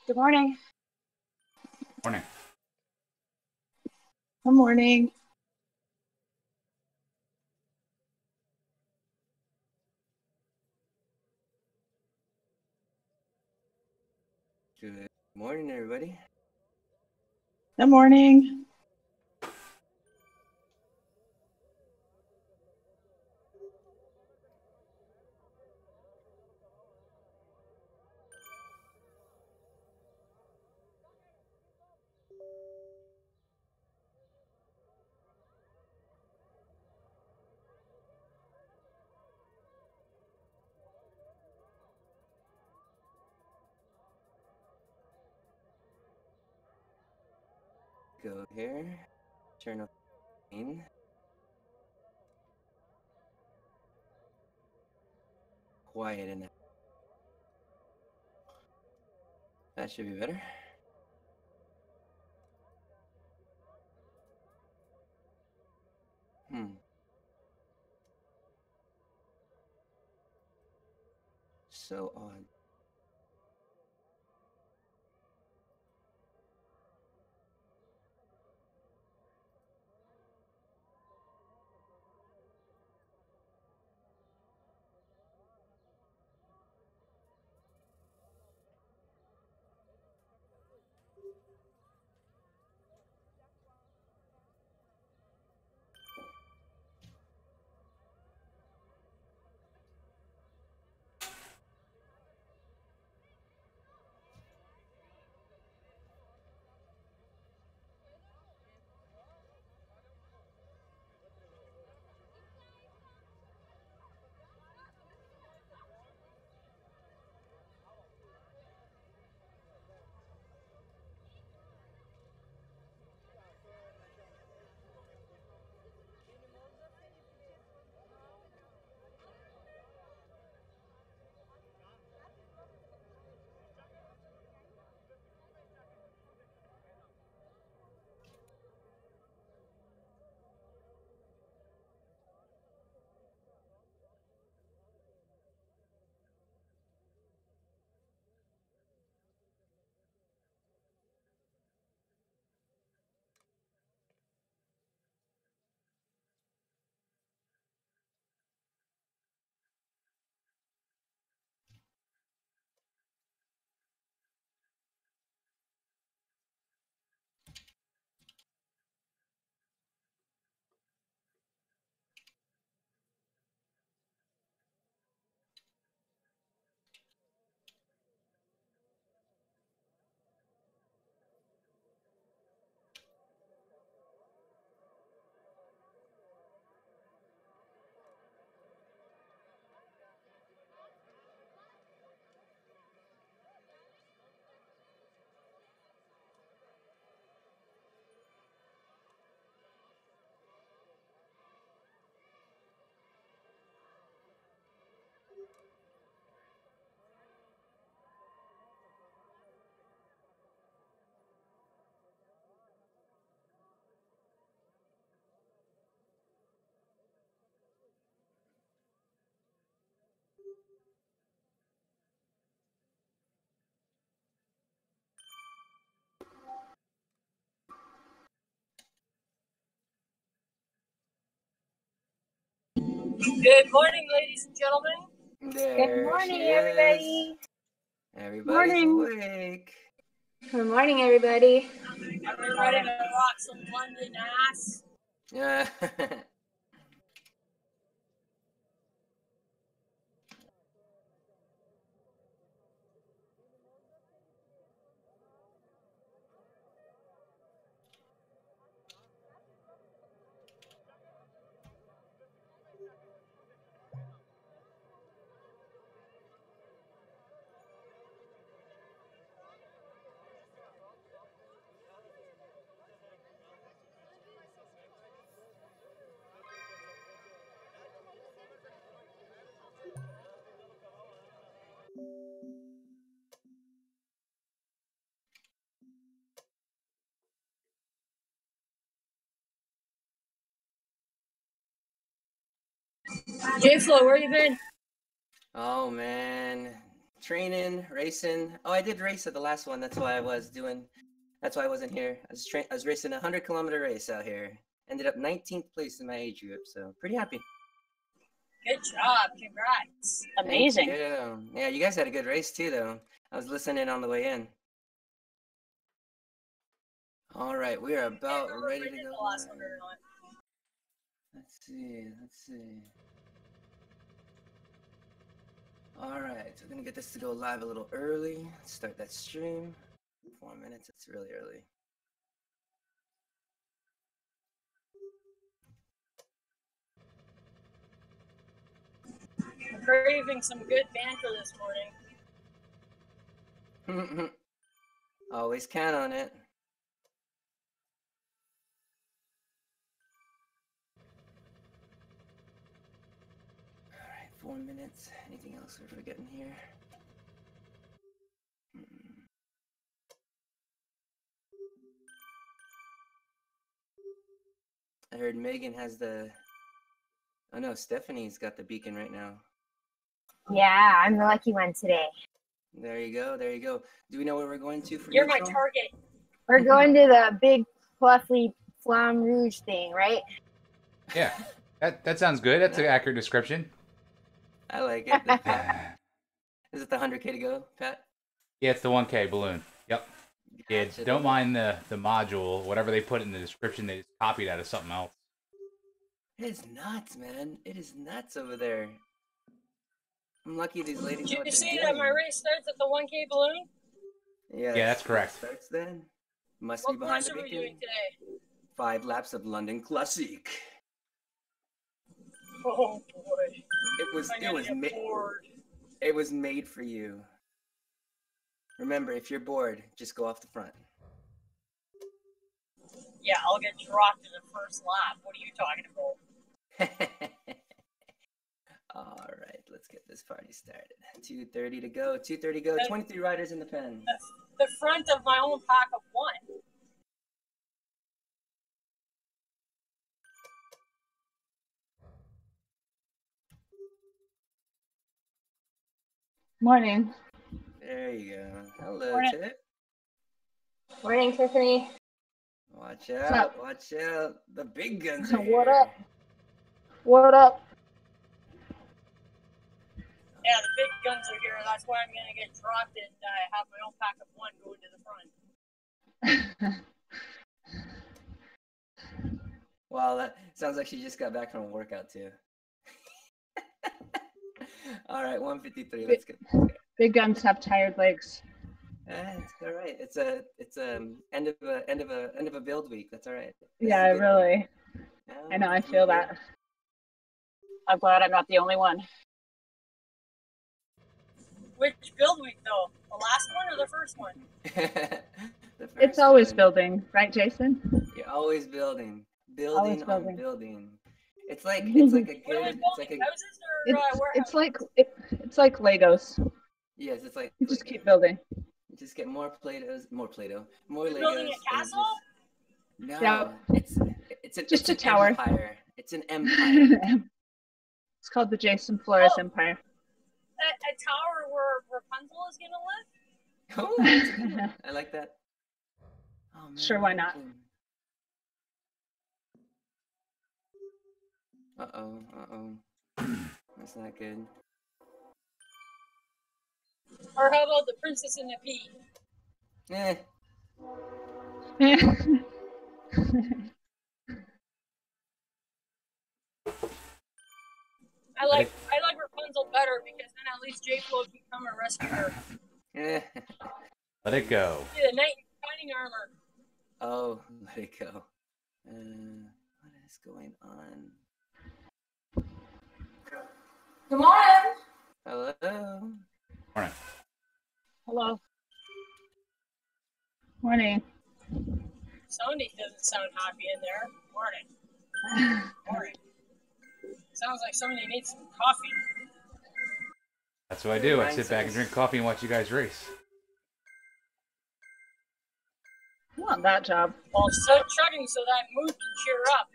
Good morning. Morning. Good morning. Good morning, everybody. Good morning. Go here. Turn off the screen. Quiet in there. That should be better. So odd. Good morning, ladies and gentlemen. There Good morning, she is. everybody. Everybody's Morning. awake. Good morning, everybody. Are we ready to rock some London ass? Yeah. J-Flo, where you been? Oh man, training, racing. Oh, I did race at the last one. That's why I wasn't here. I was racing a 100-kilometer race out here. Ended up 19th place in my age group, so pretty happy. Good job. Congrats. Amazing. Thank you. Yeah, you guys had a good race too, though. I was listening on the way in. All right, we are about ready to go. The last one or not. Let's see. All right, so we're gonna get this to go live a little early. Let's start that stream. 4 minutes, it's really early. I'm craving some good banter this morning. Always count on it. All right, 4 minutes. Anything else we're forgetting here? I heard Megan has the... Oh no, Stephanie's got the beacon right now. Yeah, I'm the lucky one today. There you go. Do we know where we're going to for You're my neutral? target. We're going to the big fluffy Flamme Rouge thing, right? Yeah, that sounds good. That's an accurate description. I like it. Is it the 100K to go, Pat? Yeah, it's the 1K balloon. Yep. Yeah, Gotcha. don't mind the module. Whatever they put in the description, they just copied out of something else. It's nuts, man. It is nuts over there. I'm lucky these ladies know Did what you they're see doing. that my race starts at the 1K balloon? Yeah, that's correct. Starts then. Must What be behind course the are we beacon. doing today? 5 laps of London Classic. Oh boy. It was made for you. Remember, if you're bored, just go off the front. Yeah, I'll get dropped in the first lap. What are you talking about? All right, let's get this party started. 2:30 to go. 2:30 go. 23 riders in the pen. The front of my own pack of one. Morning. There you go. Hello, Morning. Tip. Morning, Tiffany. Watch out. Watch out. The big guns are here. What up? What up? Yeah, the big guns are here. That's why I'm going to get dropped and have my own pack of one going to the front. Wow, that sounds like she just got back from a workout, too. All right, 153. Let's get this. Big guns have tired legs. It's all right. It's end of a build week. That's all right. Yeah, really. I know. I feel that. I'm glad I'm not the only one. Which build week, though? The last one or the first one? It's always building, right, Jason? You're always building. Always Building. building. It's like a good. It's like Legos. Yes, it's like You just keep building. You just get more Play-Dohs, more Legos. Building a castle? No, Yeah. it's just a tower. Empire. It's an empire. It's called the Jason Flores Empire. A tower where Rapunzel is gonna live? Oh, that's a good one. I like that. Oh, man. Sure, why not? Uh-oh. That's not good. Or how about the Princess and the Pea? Eh. I like Rapunzel better because then at least J-Flo can come and rescue her. Let it go. See the knight in shining armor. Oh, let it go. What is going on? Come on. Hello. Morning. Hello. Morning. Somebody doesn't sound happy in there. Morning. Morning. Sounds like somebody needs some coffee. That's what I do. I sit back and drink coffee and watch you guys race. I want that job. Well, start chugging so that mood can cheer up.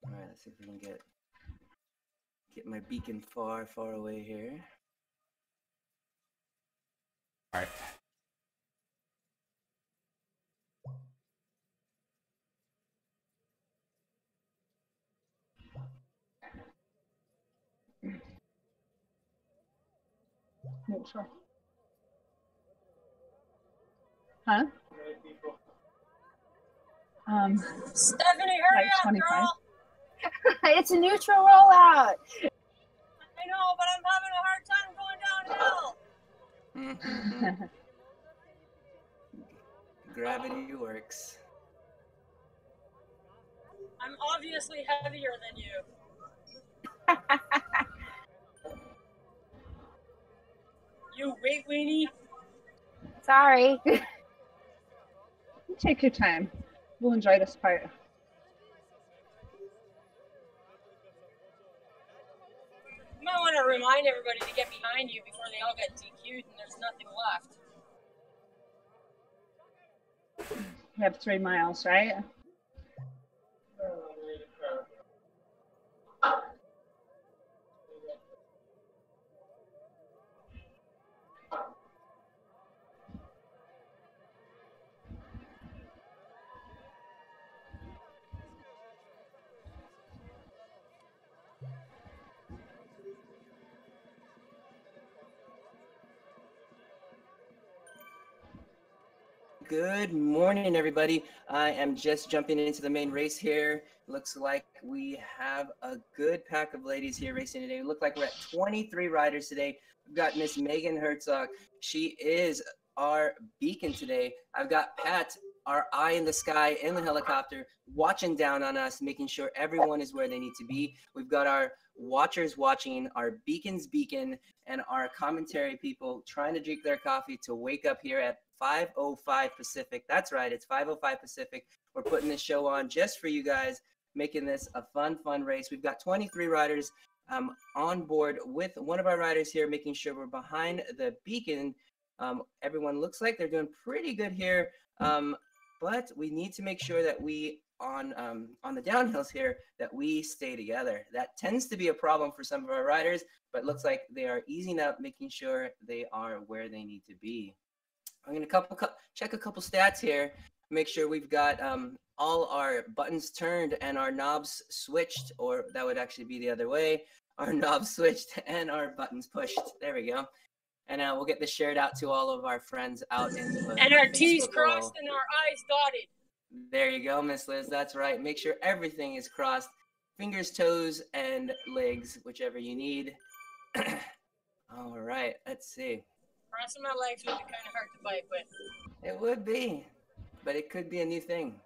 All right, let's see if we can get my beacon far away here. All right. Neutral. Huh? Stephanie, hurry like up, 25. girl. It's a neutral rollout. I know, but I'm having a hard time going downhill. Gravity works. I'm obviously heavier than you. You weight weenie. Sorry. Take your time. We'll enjoy this part. You might want to remind everybody to get behind you before they all get DQ'd and there's nothing left. We have 3 miles, right? Good morning, everybody. I am just jumping into the main race here. Looks like we have a good pack of ladies here racing today. We look like we're at 23 riders today. We've got Miss Megan Herzog. She is our beacon today. I've got Pat, our eye in the sky in the helicopter, watching down on us, making sure everyone is where they need to be. We've got our watchers watching, our beacon's beacon, and our commentary people trying to drink their coffee to wake up here at 5:05 Pacific. That's right, it's 5:05 Pacific. We're putting this show on just for you guys, making this a fun race. We've got 23 riders on board with one of our riders here, making sure we're behind the beacon. Everyone looks like they're doing pretty good here, but we need to make sure that we on the downhills here that we stay together. That tends to be a problem for some of our riders, but looks like they are easing up, making sure they are where they need to be. I'm going to check a couple stats here, make sure we've got all our buttons turned and our knobs switched, or that would actually be the other way. Our knobs switched and our buttons pushed. There we go. And we'll get this shared out to all of our friends out in the And our T's Facebook crossed wall. and our I's dotted. There you go, Miss Liz. That's right. Make sure everything is crossed. Fingers, toes, and legs, whichever you need. All right. Let's see. Crossing my legs would be kind of hard to bike with. It would be, but it could be a new thing.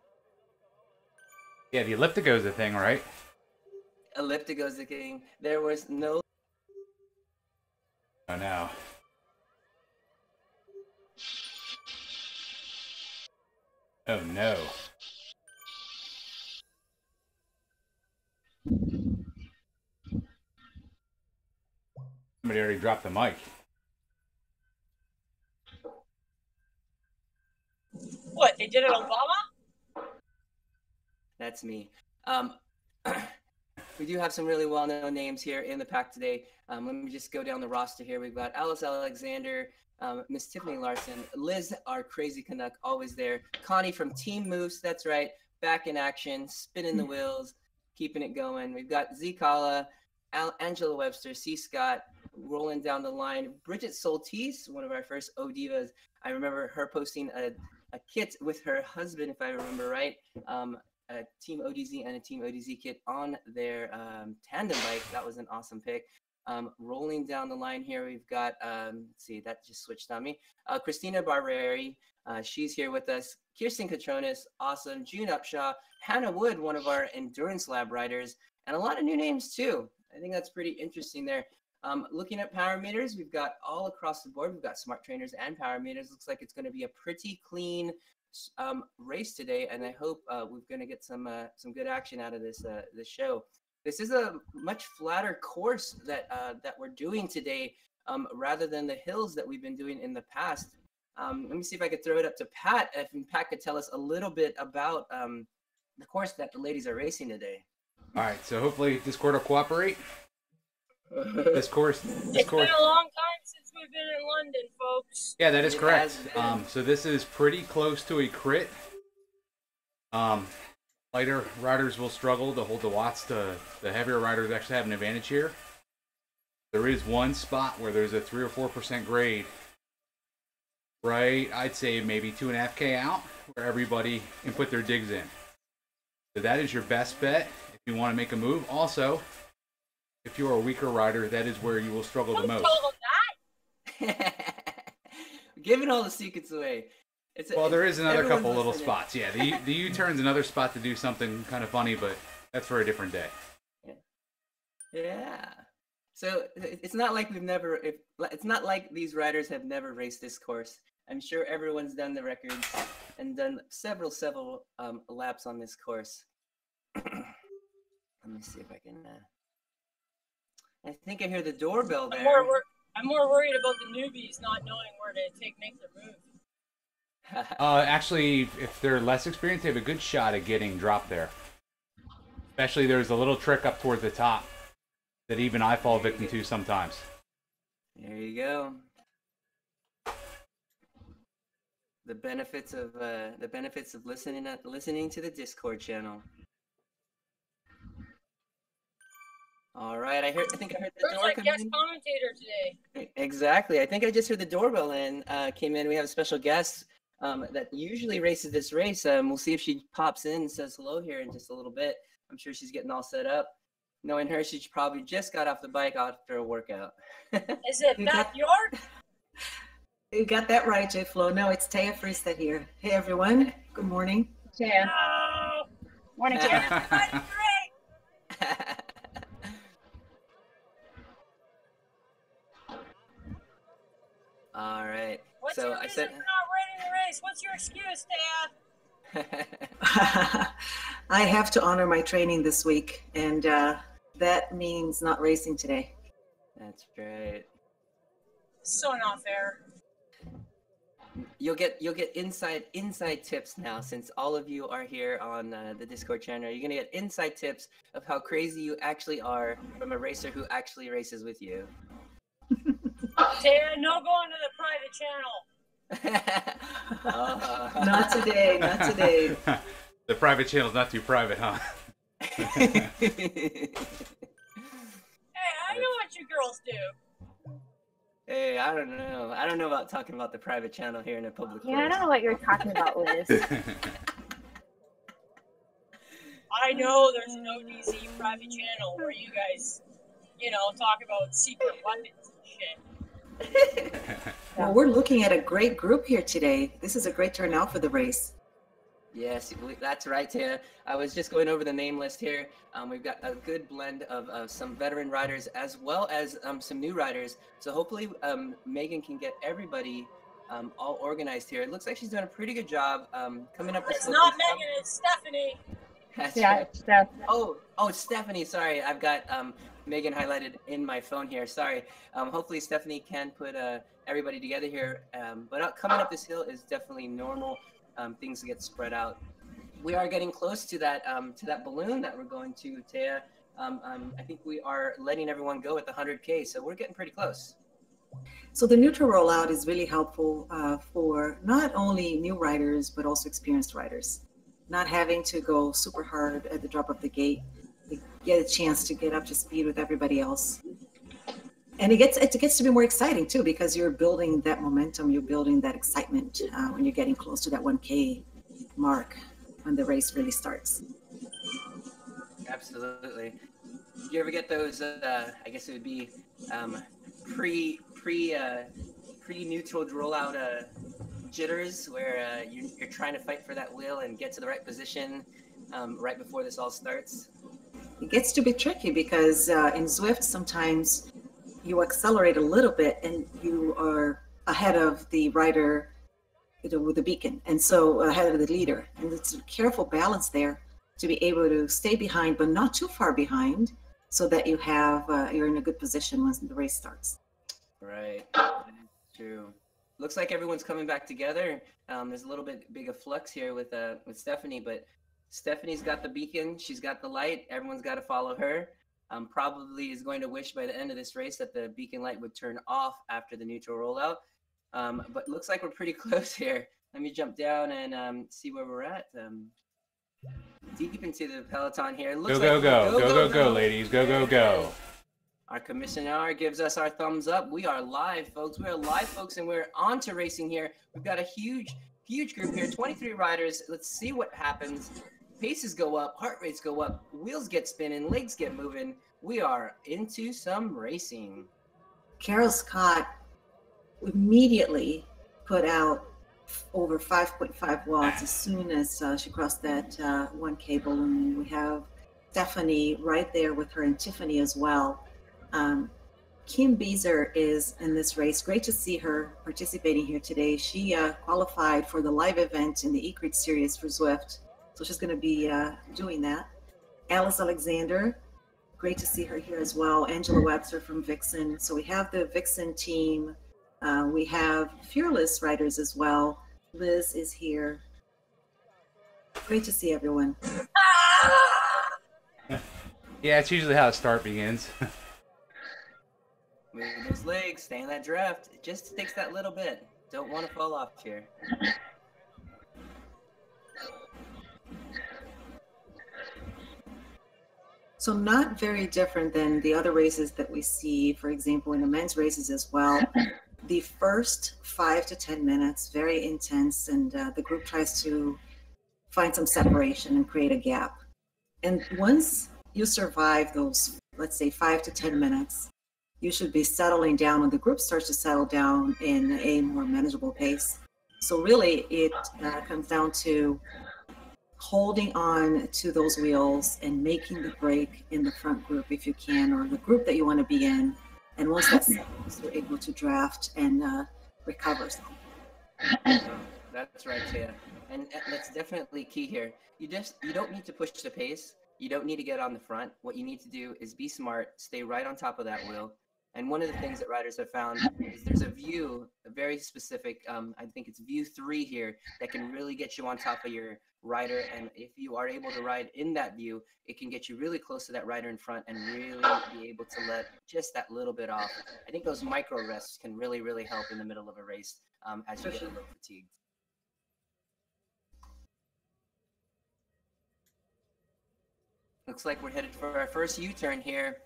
Yeah, the elliptico's a thing, right? Elliptico's the king. There was no. Oh, no. Oh, no. Somebody already dropped the mic. What, they did it on Obama? That's me. We do have some really well-known names here in the pack today. Let me just go down the roster here. We've got Alice Alexander, Miss Tiffany Larson, Liz, our crazy Canuck, always there. Connie from Team Moose, that's right, back in action, spinning the wheels, keeping it going. We've got Z Kala, Angela Webster, C. Scott, rolling down the line. Bridget Soltis, one of our first ODivaZ. I remember her posting a kit with her husband, if I remember right, a TeamODZ and a TeamODZ kit on their tandem bike. That was an awesome pick. Rolling down the line here, we've got, let's see, that just switched on me. Christina Barberi, she's here with us. Kirsten Catronis, awesome. June Upshaw, Hannah Wood, one of our Endurance Lab riders, and a lot of new names too. I think that's pretty interesting there. Looking at power meters, we've got all across the board. We've got smart trainers and power meters. Looks like it's going to be a pretty clean race today, and I hope we're going to get some good action out of this show. This is a much flatter course that we're doing today, rather than the hills that we've been doing in the past. Let me see if I could throw it up to Pat. If Pat could tell us a little bit about the course that the ladies are racing today. All right, so hopefully Discord will cooperate. This course. It's been a long time since we've been in London, folks. Yeah, that is correct. So this is pretty close to a crit. Lighter riders will struggle to hold the watts. The heavier riders actually have an advantage here. There is one spot where there's a 3 or 4% grade. Right, I'd say maybe 2.5K out, where everybody can put their digs in. So that is your best bet if you want to make a move. Also, if you're a weaker rider, that is where you will struggle the most. Giving all the secrets away. Well, there is another couple little spots. Yeah, the U-turn's another spot to do something kind of funny, but that's for a different day. Yeah. So it's not like it's not like these riders have never raced this course. I'm sure everyone's done the records and done several laps on this course. Let me see if I can. I think I hear the doorbell there. I'm more worried about the newbies not knowing where to make their move. Actually, if they're less experienced, they have a good shot at getting dropped there. Especially there's a little trick up towards the top that even I fall victim to sometimes. There you go. The benefits of listening to the Discord channel. All right, I think I heard the door come guest in. Commentator today. Exactly. I think I just heard the doorbell came in. We have a special guest that usually races this race. We'll see if she pops in and says hello here in just a little bit. I'm sure she's getting all set up. Knowing her, she probably just got off the bike after a workout. Is it Beth York? You got that right, J Flo. No, it's Taya Friesta here. Hey everyone. Good morning. Taya. Oh, Morning, Taya. everybody's great. All right. What's so your I reason said for not running the race? What's your excuse, Taya? I have to honor my training this week, and that means not racing today. That's right. So not fair. You'll get inside tips now, since all of you are here on the Discord channel. You're gonna get inside tips of how crazy you actually are from a racer who actually races with you. Taya, no going to the private channel. Not today, not today. The private channel's not too private, huh? Hey, I know what you girls do. Hey, I don't know. I don't know about talking about the private channel here in a public Yeah, I don't know what you're talking about, Liz. I know there's an ODZ private channel where you guys, talk about secret weapons and shit. Well, we're looking at a great group here today. This is a great turnout for the race. Yes, that's right, Taya. I was just going over the name list here. We've got a good blend of some veteran riders as well as some new riders. So hopefully Megan can get everybody all organized here. It looks like she's doing a pretty good job coming up with. It's not Megan, it's Stephanie. That's Yeah, right. Steph. Oh, Stephanie. Sorry, I've got Megan highlighted in my phone here. Sorry. Hopefully Stephanie can put everybody together here. But coming up this hill is definitely normal. Things get spread out. We are getting close to that balloon that we're going to, Taya. I think we are letting everyone go at the 100K, so we're getting pretty close. So the neutral rollout is really helpful for not only new riders, but also experienced riders. Not having to go super hard at the drop of the gate, they get a chance to get up to speed with everybody else. And it gets to be more exciting too, because you're building that momentum, you're building that excitement when you're getting close to that 1K mark when the race really starts. Absolutely. Do you ever get those? I guess it would be pre-neutral rollout jitters, where you're trying to fight for that wheel and get to the right position right before this all starts. It gets to be tricky because in Zwift sometimes you accelerate a little bit and you are ahead of the rider, with the beacon, and so ahead of the leader. And it's a careful balance there to be able to stay behind, but not too far behind, so that you have you're in a good position once the race starts. Right. True. Looks like everyone's coming back together. There's a little bit big of flux here with Stephanie, but Stephanie's got the beacon. She's got the light. Everyone's got to follow her. Probably is going to wish by the end of this race that the beacon light would turn off after the neutral rollout. But looks like we're pretty close here. Let me jump down and see where we're at. Deep into the peloton here. Looks go, ladies. Go. Our commissioner gives us our thumbs up. We are live, folks. We are live, folks, and we're on to racing here. We've got a huge group here, 23 riders. Let's see what happens. Paces go up, heart rates go up, wheels get spinning, legs get moving. We are into some racing. Carol Scott immediately put out over 5.5 watts as soon as she crossed that 1K balloon. We have Stephanie right there with her, and Tiffany as well. Kim Beezer is in this race. Great to see her participating here today. She qualified for the live event in the eCrete series for Zwift, so she's going to be doing that. Alice Alexander, great to see her here as well. Angela Webster from Vixen. So we have the Vixen team. We have fearless riders as well. Liz is here. Great to see everyone. Yeah, it's usually how the start begins. Move those legs, stay in that draft. It just takes that little bit. Don't want to fall off here. So not very different than the other races that we see, for example, in the men's races as well. The first 5 to 10 minutes, very intense, and the group tries to find some separation and create a gap. And once you survive those, let's say, 5 to 10 minutes, you should be settling down, and the group starts to settle down in a more manageable pace. So really, it comes down to holding on to those wheels and making the break in the front group if you can, or the group that you want to be in. And once that settles, you're able to draft and recover. That's right, Tia. And that's definitely key here. You don't need to push the pace. You don't need to get on the front. What you need to do is be smart, stay right on top of that wheel. And one of the things that riders have found is there's a view, a very specific, I think it's view 3 here, that can really get you on top of your rider. And if you are able to ride in that view, it can get you really close to that rider in front and really be able to let just that little bit off. I think those micro rests can really, really help in the middle of a race as you get a little fatigued. Looks like we're headed for our first U-turn here.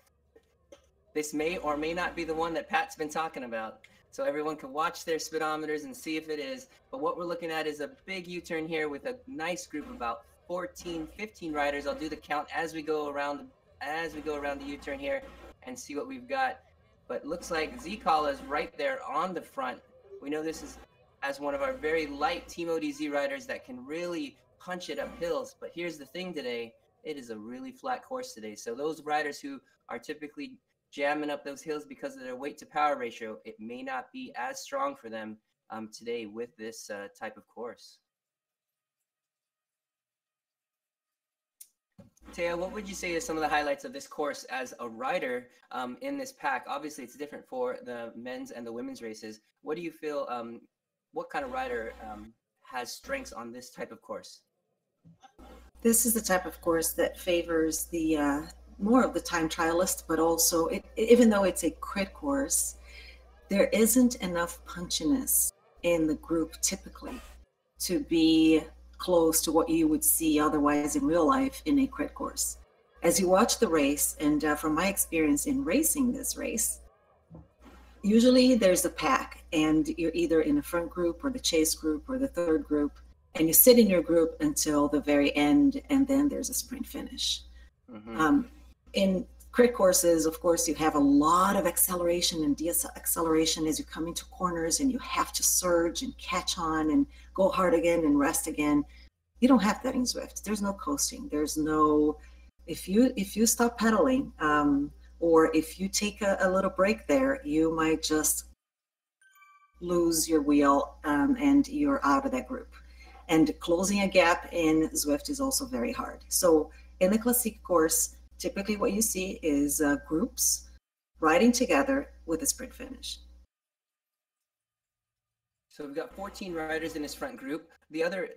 This may or may not be the one that Pat's been talking about. So everyone can watch their speedometers and see if it is. But what we're looking at is a big U-turn here with a nice group of about 14, 15 riders. I'll do the count as we go around the U-turn here and see what we've got. But looks like Z-Kala is right there on the front. We know this is as one of our very light TeamODZ riders that can really punch it up hills. But here's the thing today. It is a really flat course today. So those riders who are typically jamming up those hills because of their weight to power ratio, it may not be as strong for them today with this type of course. Taya, what would you say is some of the highlights of this course as a rider in this pack? Obviously, it's different for the men's and the women's races. What do you feel, what kind of rider has strengths on this type of course? This is the type of course that favors the more of the time trialist, but also, even though it's a crit course, there isn't enough punchiness in the group typically to be close to what you would see otherwise in real life in a crit course. As you watch the race, and from my experience in racing this race, usually there's a pack and you're either in the front group or the chase group or the third group, and you sit in your group until the very end, and then there's a sprint finish. In crit courses, of course, you have a lot of acceleration and deceleration as you come into corners, and you have to surge and catch on and go hard again and rest again. You don't have that in Zwift. There's no coasting. There's no, if you stop pedaling, or if you take a little break there, you might just lose your wheel, and you're out of that group. And closing a gap in Zwift is also very hard. So in the Classic course, typically what you see is groups riding together with a sprint finish. So we've got 14 riders in this front group. The other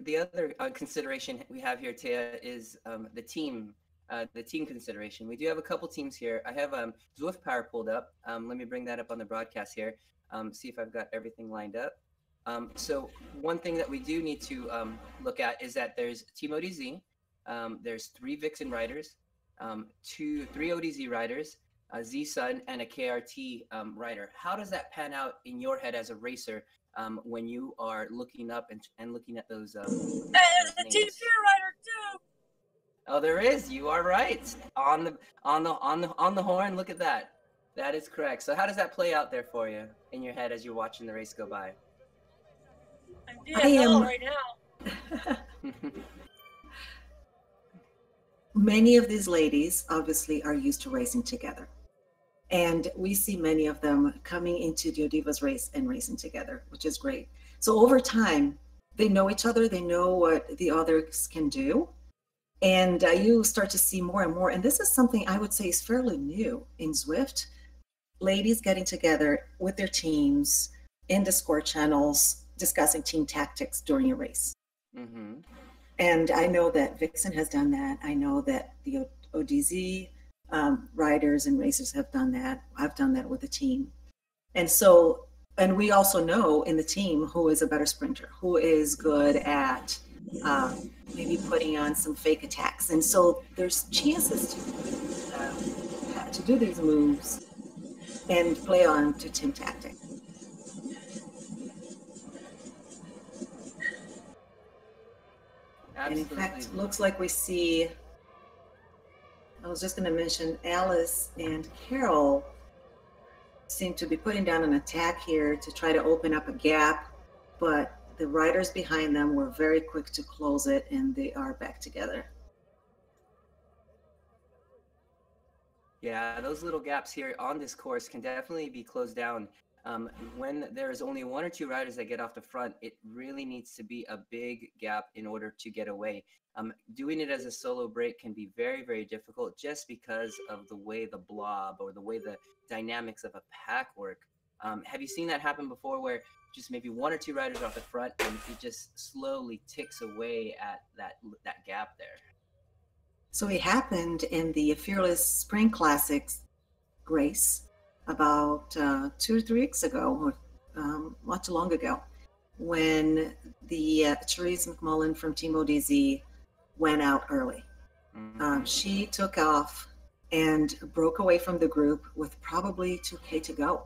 consideration we have here, Taya, is the team consideration. We do have a couple teams here. I have Zwift Power pulled up. Let me bring that up on the broadcast here. See if I've got everything lined up. So one thing that we do need to look at is that there's TeamODZ, there's 3 Vixen riders, 3 ODivaZ riders, a Z-Sun, and a KRT rider. How does that pan out in your head as a racer when you are looking up and looking at those? Hey, there's a Team Fear rider too. Oh, there is. You are right. On the horn. Look at that. That is correct. So how does that play out there for you in your head as you're watching the race go by? I'm DFL right now. Many of these ladies obviously are used to racing together. And we see many of them coming into the ODivaZ race and racing together, which is great. So over time, they know each other, they know what the others can do. And you start to see more and more. And this is something I would say is fairly new in Zwift. Ladies getting together with their teams in Discord channels, discussing team tactics during a race. And I know that Vixen has done that. I know that the ODivaZ riders and racers have done that. I've done that with the team. And so, and we also know in the team who is a better sprinter, who is good at maybe putting on some fake attacks. And so there's chances to do these moves and play on to team tactic. And in fact, looks like we see, I was just going to mention, Alice and Carol seem to be putting down an attack here to try to open up a gap, but the riders behind them were very quick to close it, and they are back together. Yeah, those little gaps here on this course can definitely be closed down. When there's only 1 or 2 riders that get off the front, it really needs to be a big gap in order to get away. Doing it as a solo break can be very, very difficult just because of the way the blob or the way the dynamics of a pack work. Have you seen that happen before, where just maybe 1 or 2 riders off the front and it just slowly ticks away at that gap there? So it happened in the Fearless Spring Classics race about 2 or 3 weeks ago, or not too long ago, when the Therese McMullen from TeamODZ went out early. She took off and broke away from the group with probably 2K to go.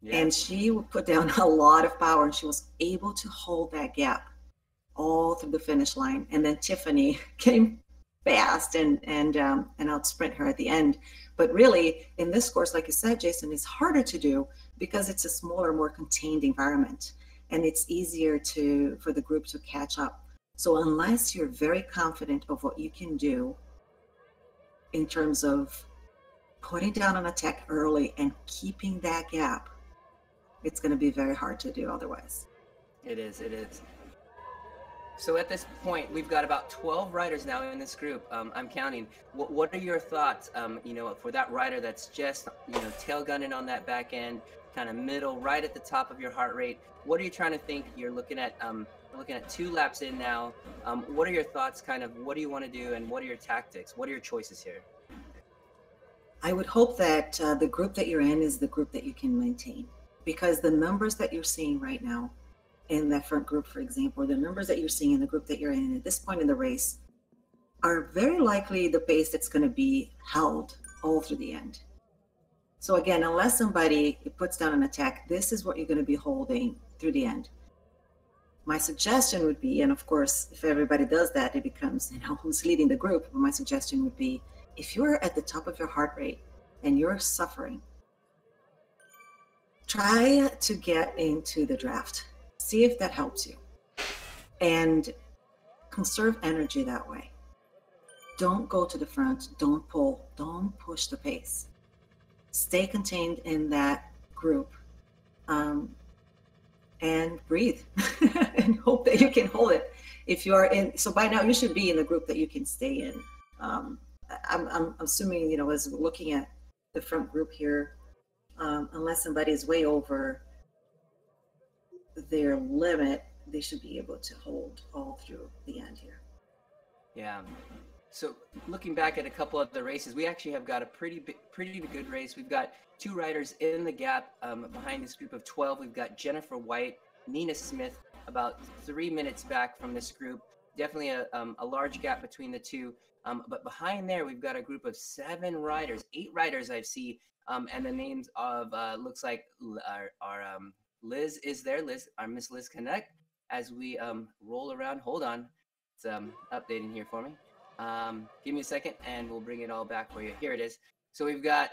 Yeah. And she put down a lot of power, and she was able to hold that gap all through the finish line. And then Tiffany came fast and out sprint her at the end. But really, in this course, like you said, Jason, it's harder to do because it's a smaller, more contained environment, and it's easier for the group to catch up. So unless you're very confident of what you can do in terms of putting down an attack early and keeping that gap, it's going to be very hard to do otherwise. It is. So at this point, we've got about 12 riders now in this group. I'm counting. What are your thoughts, for that rider that's just, tail gunning on that back end, kind of middle, right at the top of your heart rate? What are you trying to think? You're looking at 2 laps in now. What are your thoughts? Kind of, what do you want to do, and what are your tactics? What are your choices here? I would hope that the group that you're in is the group that you can maintain. because the numbers that you're seeing right now in that front group, for example, or the numbers that you're seeing in the group that you're in at this point in the race are very likely the pace that's going to be held all through the end. So again, unless somebody puts down an attack, this is what you're going to be holding through the end. My suggestion would be, and of course, if everybody does that, it becomes, who's leading the group. But my suggestion would be, if you're at the top of your heart rate and you're suffering, try to get into the draft. See if that helps you. And conserve energy that way. Don't go to the front, don't pull, don't push the pace. Stay contained in that group and breathe and hope that you can hold it. If you are in, so by now you should be in the group that you can stay in. I'm assuming, as we're looking at the front group here, unless somebody is way over their limit, they should be able to hold all through the end here. Yeah. So looking back at a couple of the races, we actually have got a pretty good race. We've got 2 riders in the gap behind this group of 12. We've got Jennifer White, Nina Smith, about 3 minutes back from this group. Definitely a large gap between the two. But behind there, we've got a group of 7 riders, 8 riders I see, and the names of looks like our Liz is there. Our Miss Liz Connect. As we roll around, hold on, it's updating here for me. Give me a second and we'll bring it all back for you. Here it is. So we've got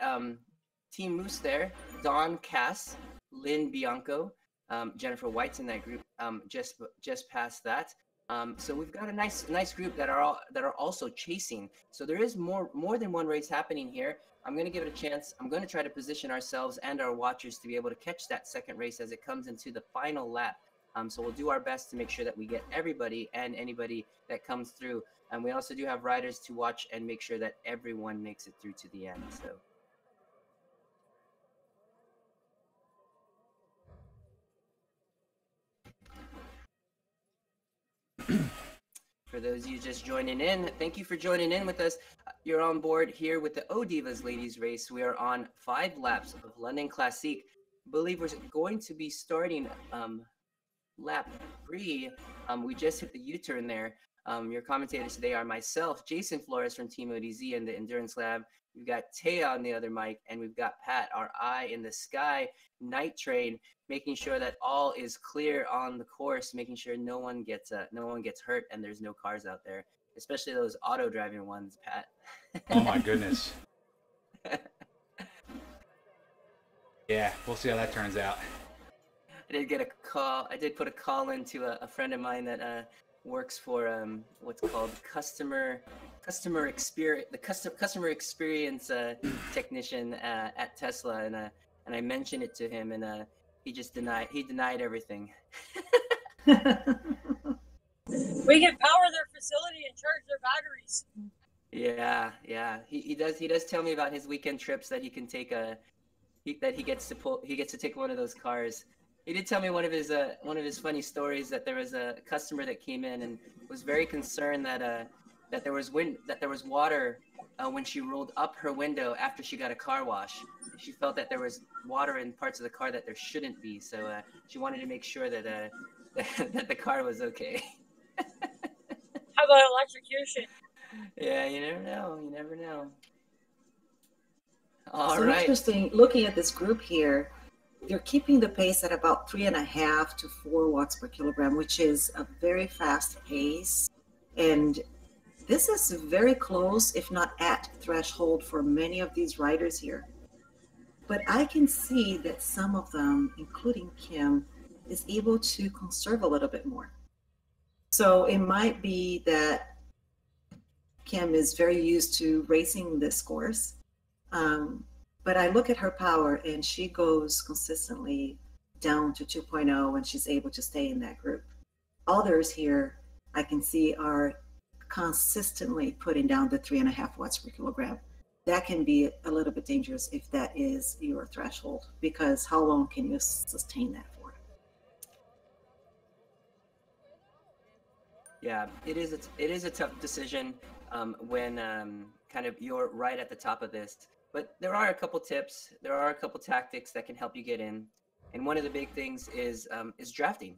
Team Moose there, Dawn Cass, Lynn Bianco, Jennifer White's in that group, just past that. So we've got a nice group that are also chasing. So there is more than one race happening here. I'm going to give it a chance. I'm going to try to position ourselves and our watchers to be able to catch that second race as it comes into the final lap. So we'll do our best to make sure that we get everybody and anybody that comes through. And we also do have riders to watch and make sure that everyone makes it through to the end. So for those of you just joining in, thank you for joining in with us. You're on board here with the ODivaZ Ladies Race. We are on 5 laps of London Classique. I believe we're going to be starting lap 3. We just hit the U-turn there. Your commentators today are myself, Jason Flores from TeamODZ and the Endurance Lab. We've got Taya on the other mic, and we've got Pat, our eye in the sky, night train, making sure that all is clear on the course, making sure no one gets hurt and there's no cars out there, especially those auto driving ones, Pat. Oh my goodness. Yeah, we'll see how that turns out. I did get a call. I did put a call into a friend of mine that works for what's called customer experience technician at Tesla, and I mentioned it to him, and he denied everything. We can power their facility and charge their batteries. Yeah. He does tell me about his weekend trips that he can take he gets to take one of those cars. He did tell me one of his funny stories, that there was a customer that came in and was very concerned that there was water when she rolled up her window after she got a car wash. She felt that there was water in parts of the car that there shouldn't be, so she wanted to make sure that that the car was okay. How about electrocution? Yeah, you never know. So interesting, looking at this group here, they're keeping the pace at about 3.5 to 4 watts per kilogram, which is a very fast pace. And this is very close, if not at threshold for many of these riders here. But I can see that some of them, including Kim, is able to conserve a little bit more. So it might be that Kim is very used to racing this course. But I look at her power and she goes consistently down to 2.0 and she's able to stay in that group. Others here I can see are consistently putting down the 3.5 watts per kilogram. That can be a little bit dangerous if that is your threshold, because how long can you sustain that for? Yeah, it is a tough decision when kind of you're right at the top of this. But there are a couple tips, there are a couple tactics that can help you get in. And one of the big things is drafting,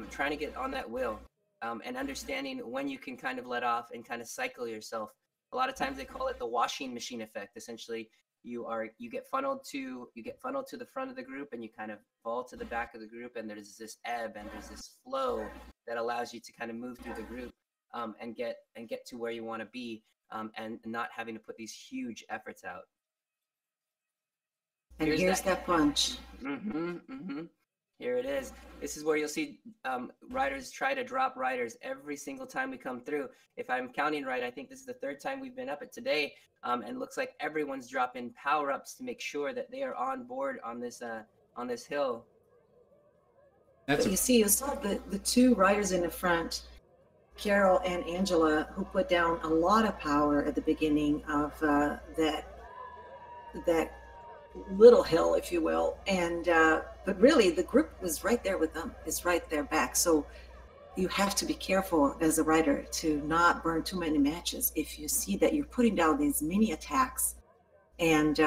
trying to get on that wheel, and understanding when you can kind of let off and kind of cycle yourself. A lot of times they call it the washing machine effect. Essentially, you get funneled to the front of the group, and you kind of fall to the back of the group, and there's this ebb and there's this flow that allows you to kind of move through the group, and get to where you want to be, and not having to put these huge efforts out. And here's that punch. Here it is. This is where you'll see riders try to drop riders every single time we come through. If I'm counting right, I think this is the third time we've been up it today, and looks like everyone's dropping power-ups to make sure that they are on board on this hill. You saw the two riders in the front, Carol and Angela, who put down a lot of power at the beginning of that little hill, if you will, and but really the group was right there with them, is right there back. So you have to be careful as a rider to not burn too many matches. If you see that you're putting down these mini attacks and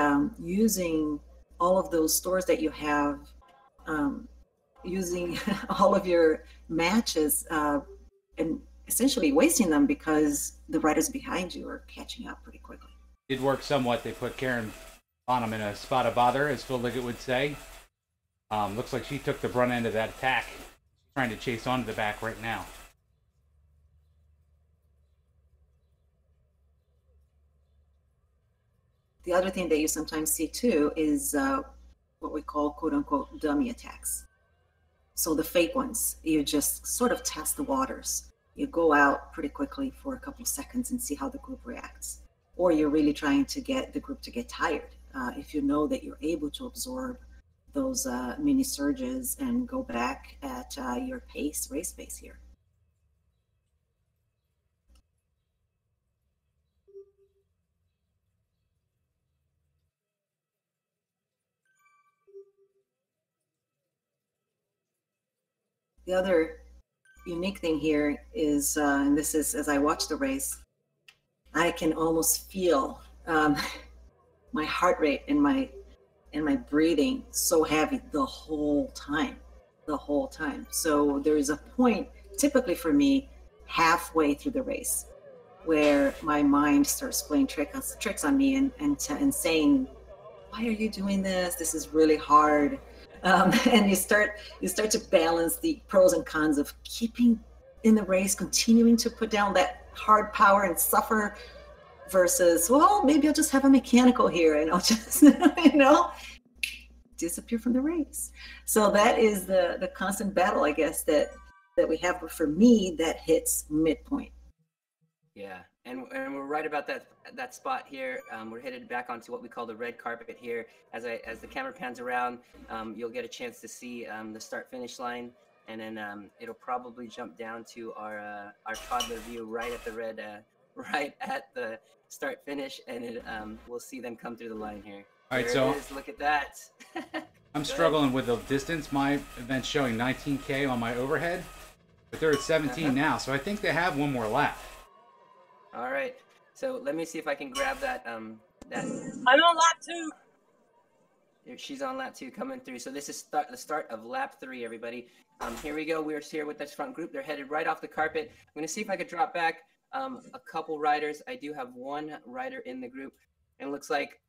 using all of those stores that you have, using all of your matches, and essentially wasting them because the riders behind you are catching up pretty quickly. It worked somewhat. They put Karen on him in a spot of bother, as Phil Liggett would say. Looks like she took the brunt end of that attack. She's trying to chase onto the back right now. The other thing that you sometimes see too is what we call quote-unquote dummy attacks. So the fake ones, you just sort of test the waters. You go out pretty quickly for a couple of seconds and see how the group reacts. Or you're really trying to get the group to get tired. If you know that you're able to absorb those mini surges and go back at your pace, race pace here. The other unique thing here is, and this is as I watch the race, I can almost feel my heart rate and my breathing so heavy the whole time. So there's a point, typically for me, halfway through the race, where my mind starts playing tricks on me and saying, "Why are you doing this? This is really hard." And you start to balance the pros and cons of keeping in the race, continuing to put down that hard power and suffer, versus, well, maybe I'll just have a mechanical here and I'll just, disappear from the race. So that is the constant battle, I guess, that we have. But for me, that hits midpoint. Yeah, and we're right about that spot here. We're headed back onto what we call the red carpet here. As the camera pans around, you'll get a chance to see the start-finish line, and then it'll probably jump down to our toddler view right at the start-finish, and we'll see them come through the line here. All right, there so it is. Look at that. I'm struggling with the distance. My event's showing 19K on my overhead, but they're at 17 now, so I think they have one more lap. All right, so let me see if I can grab that. I'm on lap 2. She's on lap 2 coming through. So this is the start of lap 3, everybody. Here we go. We're here with this front group. They're headed right off the carpet. I'm going to see if I could drop back a couple riders. I do have one rider in the group, and it looks like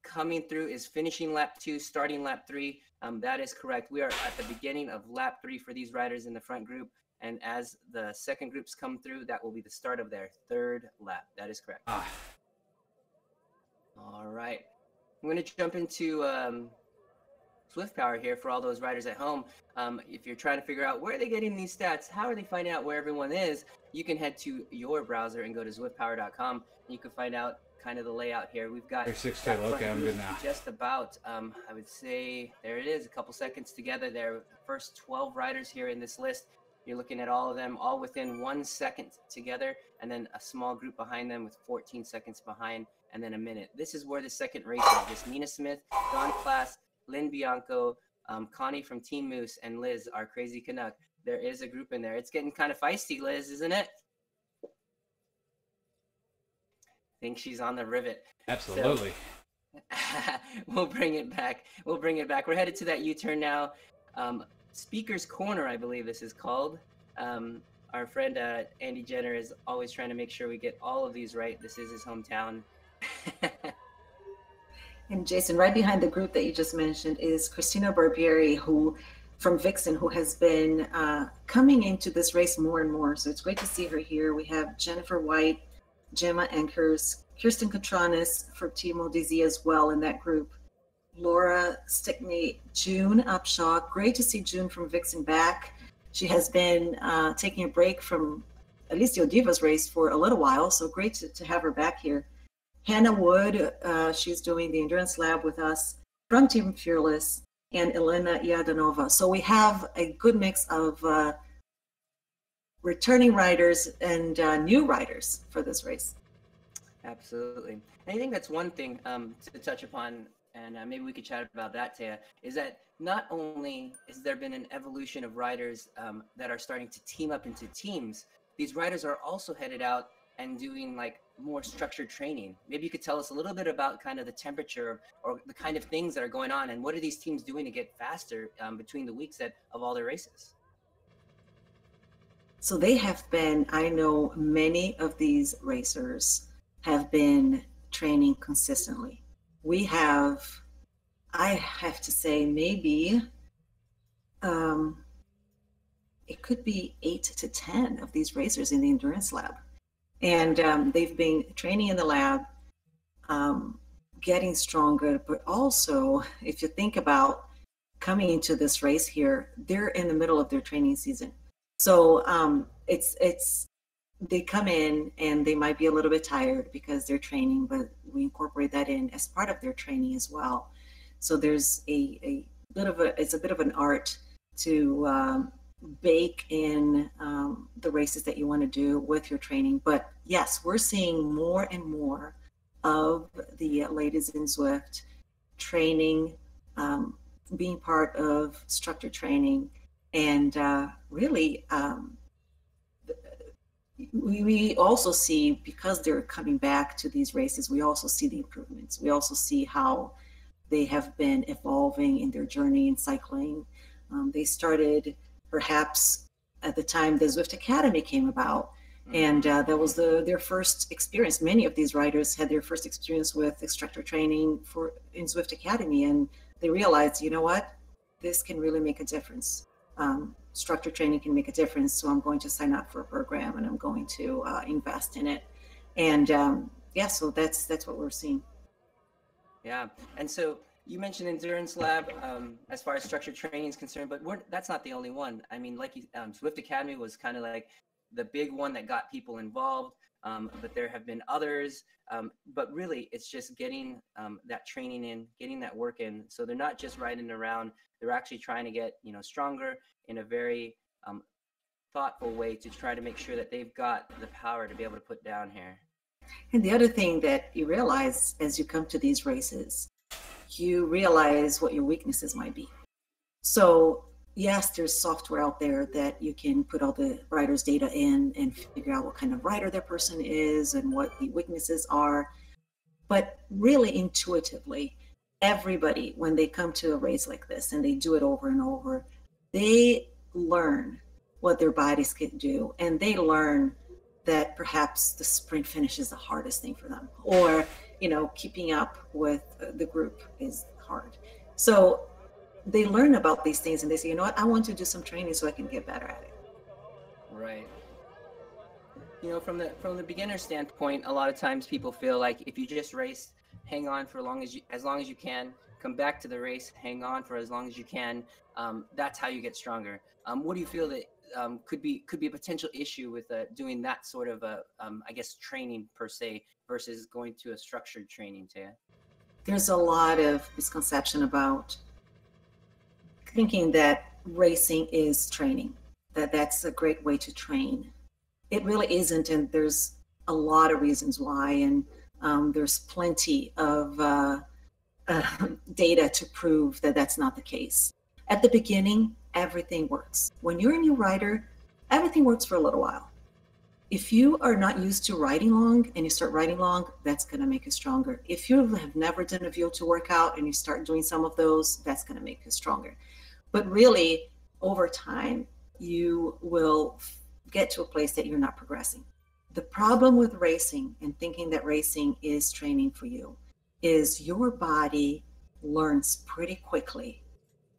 coming through is finishing lap 2, starting lap 3. That is correct. We are at the beginning of lap 3 for these riders in the front group. And as the second groups come through, that will be the start of their third lap. That is correct. All right. I'm going to jump into Zwift Power here for all those riders at home. If you're trying to figure out where are they getting these stats, how are they finding out where everyone is, you can head to your browser and go to zwiftpower.com. And you can find out kind of the layout here. We've got 6K. Okay, I'm good now. Just about, I would say, there it is, a couple seconds together there. The first 12 riders here in this list. You're looking at all of them, all within 1 second together, and then a small group behind them with 14 seconds behind, and then a minute. This is where the second race is. This Nina Smith, Dawn Class, Lynn Bianco, Connie from TeamODZ, and Liz, our crazy Canuck. There is a group in there. It's getting kind of feisty, Liz, isn't it? I think she's on the rivet. Absolutely. We'll bring it back. We'll bring it back. We're headed to that U-turn now. Speaker's Corner, I believe this is called. Our friend Andy Jenner is always trying to make sure we get all of these right. This is his hometown. And Jason, right behind the group that you just mentioned is Christina Barbieri, who from Vixen, who has been coming into this race more and more. So it's great to see her here. We have Jennifer White, Gemma Enkers, Kirsten Katranis for TeamODZ as well in that group. Laura Stickney, June Upshaw. Great to see June from Vixen back. She has been taking a break from at least the ODivaZ race for a little while, so great to have her back here. Hannah Wood, she's doing the Endurance Lab with us from Team Fearless, and Elena Yadanova. So we have a good mix of returning riders and new riders for this race. Absolutely. And I think that's one thing to touch upon, and maybe we could chat about that, Taya, is that not only has there been an evolution of riders that are starting to team up into teams, these riders are also headed out and doing like more structured training. Maybe you could tell us a little bit about kind of the temperature or the kind of things that are going on, and what are these teams doing to get faster between the weeks of all their races? So they have been, I know many of these racers have been training consistently. We have, I have to say, maybe it could be 8 to 10 of these racers in the Endurance Lab. And they've been training in the lab, getting stronger, but also if you think about coming into this race here, they're in the middle of their training season. So they come in and they might be a little bit tired because they're training, but we incorporate that in as part of their training as well. So there's it's a bit of an art to bake in the races that you want to do with your training. But yes, we're seeing more and more of the ladies in Zwift training, being part of structured training, and really we also see, because they're coming back to these races, we also see the improvements. We also see how they have been evolving in their journey in cycling. They started perhaps at the time the Zwift Academy came about, and that was their first experience. Many of these riders had their first experience with instructor training in Zwift Academy, and they realized, you know what, this can really make a difference. Structure training can make a difference, so I'm going to sign up for a program and I'm going to invest in it. And yeah, so that's what we're seeing. Yeah, and so you mentioned Endurance Lab as far as structured training is concerned, but that's not the only one. I mean, like Zwift Academy was kind of like the big one that got people involved, but there have been others. But really, it's just getting that training in, getting that work in. So they're not just riding around; they're actually trying to get stronger in a very thoughtful way to try to make sure that they've got the power to be able to put down here. And the other thing that you realize as you come to these races, you realize what your weaknesses might be. So yes, there's software out there that you can put all the riders' data in and figure out what kind of rider that person is and what the weaknesses are. But really intuitively, everybody, when they come to a race like this and they do it over and over, they learn what their bodies can do, and they learn that perhaps the sprint finish is the hardest thing for them, or keeping up with the group is hard. So they learn about these things and they say, you know what, I want to do some training so I can get better at it. Right. From the beginner standpoint, a lot of times people feel like if you just race, hang on for as long as you can, come back to the race, hang on for as long as you can. That's how you get stronger. What do you feel that could be a potential issue with doing that sort of I guess training per se versus going to a structured training, Taya? There's a lot of misconception about thinking that racing is training, that's a great way to train. It really isn't, and there's a lot of reasons why, and there's plenty of data to prove that that's not the case. At the beginning, everything works. When you're a new rider, everything works for a little while. if you are not used to riding long and you start riding long, that's going to make you stronger. If you have never done a VO2 workout and you start doing some of those, that's going to make you stronger. But really, over time, you will get to a place that you're not progressing. The problem with racing and thinking that racing is training for you is your body learns pretty quickly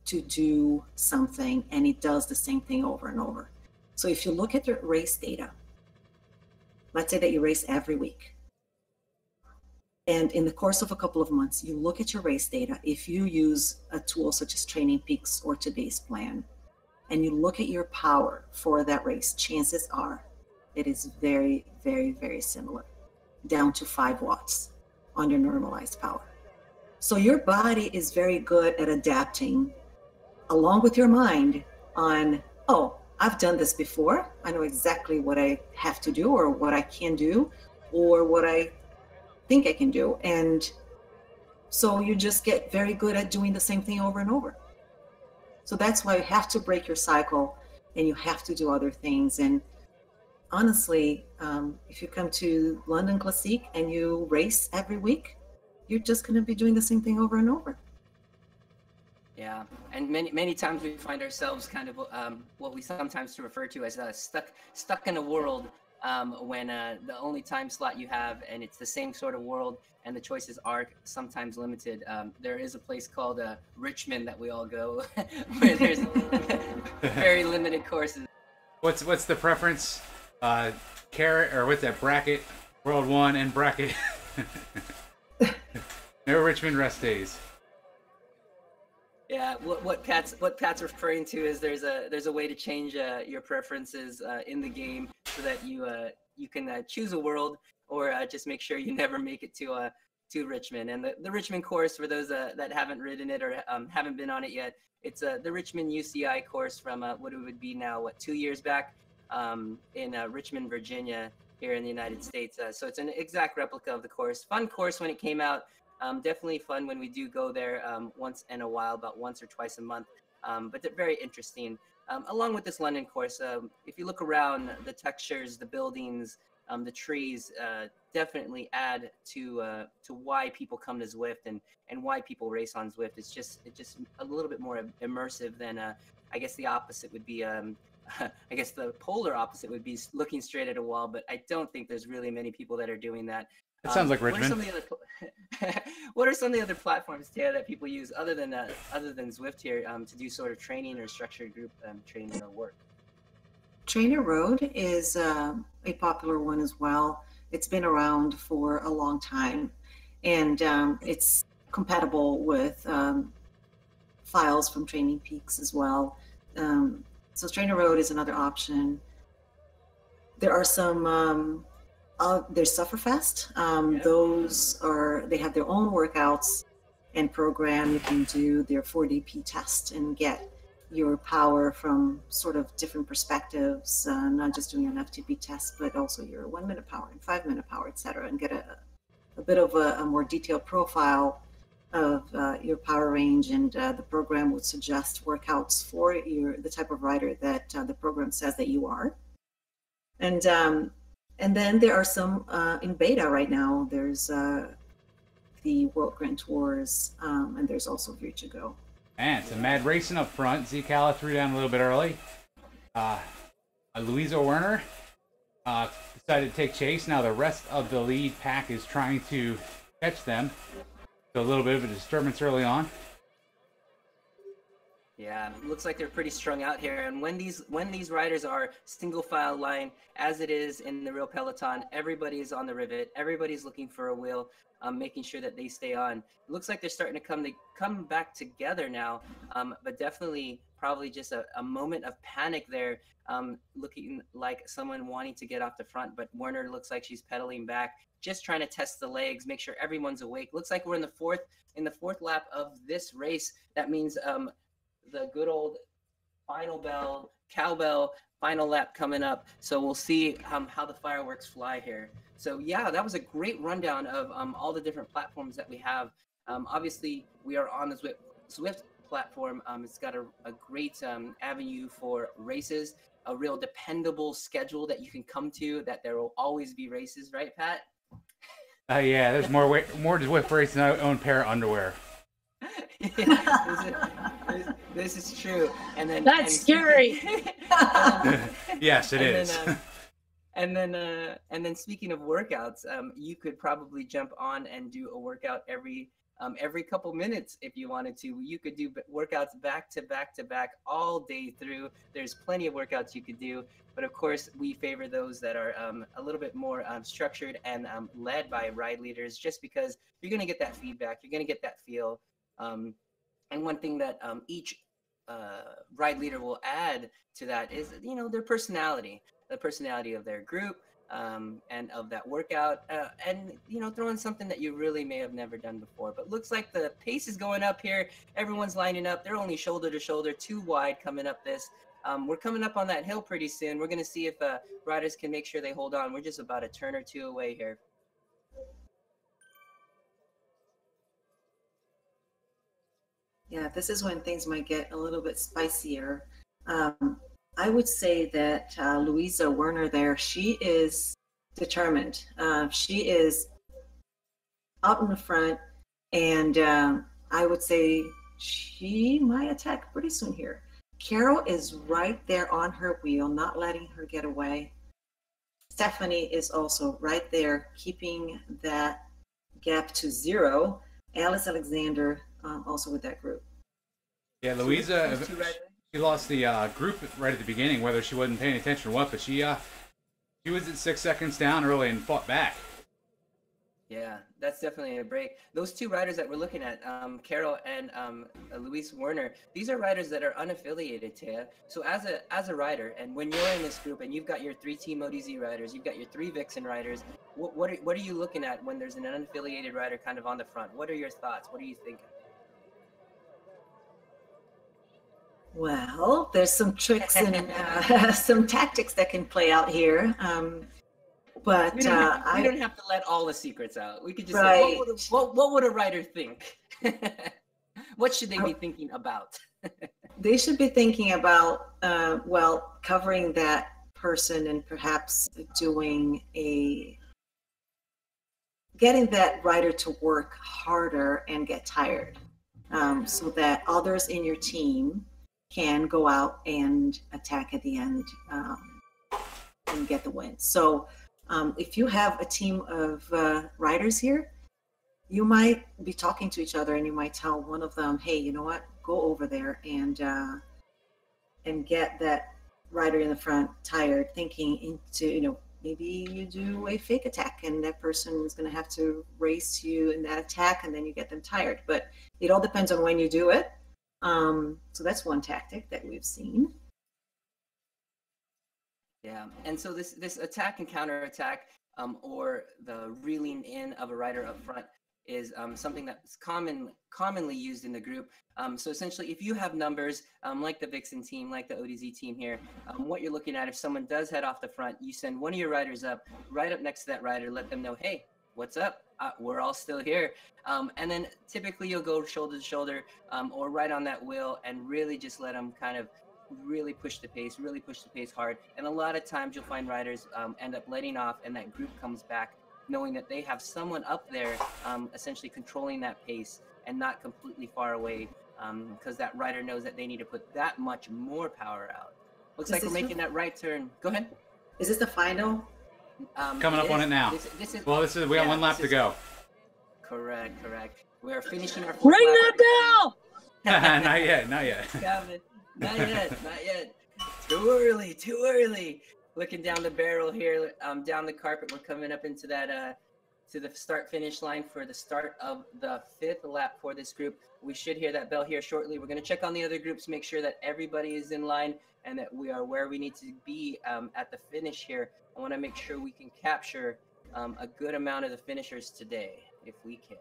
to do something, and it does the same thing over and over. So if you look at your race data, let's say that you race every week, and in the course of a couple of months, you look at your race data. If you use a tool such as Training Peaks or Today's Plan, and you look at your power for that race, chances are it is very, very, very similar, down to 5 watts on your normalized power. So your body is very good at adapting along with your mind on, oh, I've done this before. I know exactly what I have to do or what I can do or what I think I can do. And so you just get very good at doing the same thing over and over. So that's why you have to break your cycle and you have to do other things. And honestly, if you come to London Classique and you race every week, you're just going to be doing the same thing over and over. Yeah, and many times we find ourselves kind of what we sometimes refer to as stuck in a world when the only time slot you have, and it's the same sort of world, and the choices are sometimes limited. There is a place called Richmond that we all go, where there's very limited courses. What's the preference? Carrot or what's that? Bracket, World 1 and bracket. No Richmond rest days. Yeah, what Pat's referring to is there's a way to change your preferences in the game so that you can choose a world or just make sure you never make it to Richmond. And the Richmond course, for those that haven't ridden it or haven't been on it yet, it's the Richmond UCI course from what it would be now 2 years back in Richmond, Virginia, here in the United States. So it's an exact replica of the course. Fun course when it came out. Definitely fun when we do go there once in a while, about once or twice a month, but they're very interesting. Along with this London course, if you look around, the textures, the buildings, the trees definitely add to why people come to Zwift and why people race on Zwift. It's just a little bit more immersive than I guess the opposite would be. I guess the polar opposite would be looking straight at a wall, but I don't think there's really many people that are doing that. That sounds like Richmond. What are some of the other platforms, Taya, that people use other than Zwift here to do sort of training or structured group training or work? Trainer Road is a popular one as well. It's been around for a long time, and it's compatible with files from Training Peaks as well. So Trainer Road is another option. There are some. There's Sufferfest. Those they have their own workouts and program. You can do their 4DP test and get your power from sort of different perspectives, not just doing an FTP test, but also your 1 minute power and 5 minute power, etc., and get a bit of a more detailed profile of your power range. And the program would suggest workouts for the type of rider that the program says that you are. And then there are some in beta right now. There's the World Grand Tours, and there's also View to Go. And some mad racing up front. Zcala threw down a little bit early. Louisa Werner decided to take chase. Now the rest of the lead pack is trying to catch them. So a little bit of a disturbance early on. Yeah, looks like they're pretty strung out here. And when these riders are single file line, as it is in the real peloton, everybody is on the rivet. Everybody's looking for a wheel, making sure that they stay on. It looks like they're starting to come back together now, but definitely probably just a moment of panic there, looking like someone wanting to get off the front. But Werner looks like she's pedaling back, just trying to test the legs, make sure everyone's awake. Looks like we're in the fourth lap of this race. That means the good old final bell, cowbell, final lap coming up. So we'll see how the fireworks fly here. So yeah, that was a great rundown of all the different platforms that we have. Obviously, we are on the Zwift platform. It's got a great avenue for races. a real dependable schedule that you can come to, that there will always be races, right, Pat? Yeah, there's more to Zwift Race than I own a pair of underwear. This is true. And then That's scary. Yes, it is. And then speaking of workouts, you could probably jump on and do a workout every couple minutes if you wanted to. You could do workouts back to back to back all day through. There's plenty of workouts you could do, but of course we favor those that are a little bit more structured and led by ride leaders, just because you're going to get that feedback, you're going to get that feel. And one thing that each ride leader will add to that is, their personality, the personality of their group, and of that workout, and throwing something that you really may have never done before. But looks like the pace is going up here. Everyone's lining up. They're only shoulder to shoulder, too wide coming up this. We're coming up on that hill pretty soon. We're going to see if riders can make sure they hold on. We're just about a turn or two away here. Yeah, this is when things might get a little bit spicier. I would say that Louisa Werner there, she is determined. She is up in the front, and I would say she might attack pretty soon here. Carol is right there on her wheel, not letting her get away. Stephanie is also right there, keeping that gap to 0. Alice Alexander also with that group. Yeah, Louisa, she lost the group right at the beginning, whether she wasn't paying attention or what, but she was at 6 seconds down early and fought back. Yeah, that's definitely a break. Those two riders that we're looking at, Carol and Louise Werner, these are riders that are unaffiliated, Taya. So as a rider, and when you're in this group and you've got your 3 TeamODZ riders, you've got your 3 Vixen riders, what are you looking at when there's an unaffiliated rider kind of on the front? What are your thoughts? What are you thinking? Well, there's some tricks and some tactics that can play out here. But we don't have to let all the secrets out. We could just right. say, what would a rider think? What should they be thinking about? They should be thinking about, covering that person and perhaps getting that rider to work harder and get tired, so that others in your team can go out and attack at the end and get the win. So if you have a team of riders here, you might be talking to each other and you might tell one of them, hey, you know what, go over there and get that rider in the front tired, thinking into, maybe you do a fake attack and that person is going to have to race you in that attack and then you get them tired. But it all depends on when you do it. So that's one tactic that we've seen. Yeah, and so this attack and counterattack, or the reeling in of a rider up front, is something that's commonly used in the group. So essentially, if you have numbers like the Vixen team, like the ODivaZ team here, what you're looking at, if someone does head off the front, you send one of your riders up, right up next to that rider, let them know, hey, what's up? We're all still here. And then typically you'll go shoulder to shoulder, or right on that wheel, and really just let them kind of really push the pace hard. And a lot of times you'll find riders end up letting off, and that group comes back knowing that they have someone up there essentially controlling that pace and not completely far away, because that rider knows that they need to put that much more power out. Looks like we're making that right turn. Go ahead. Is this the final? Coming up on it now. We got one lap to go. Correct. We are finishing our Ring that bell! Not yet. Not yet. Too early. Looking down the barrel here, down the carpet. We're coming up into that to the start finish line for the start of the 5th lap for this group. We should hear that bell here shortly. We're going to check on the other groups, make sure that everybody is in line and that we are where we need to be at the finish here. I want to make sure we can capture a good amount of the finishers today, if we can.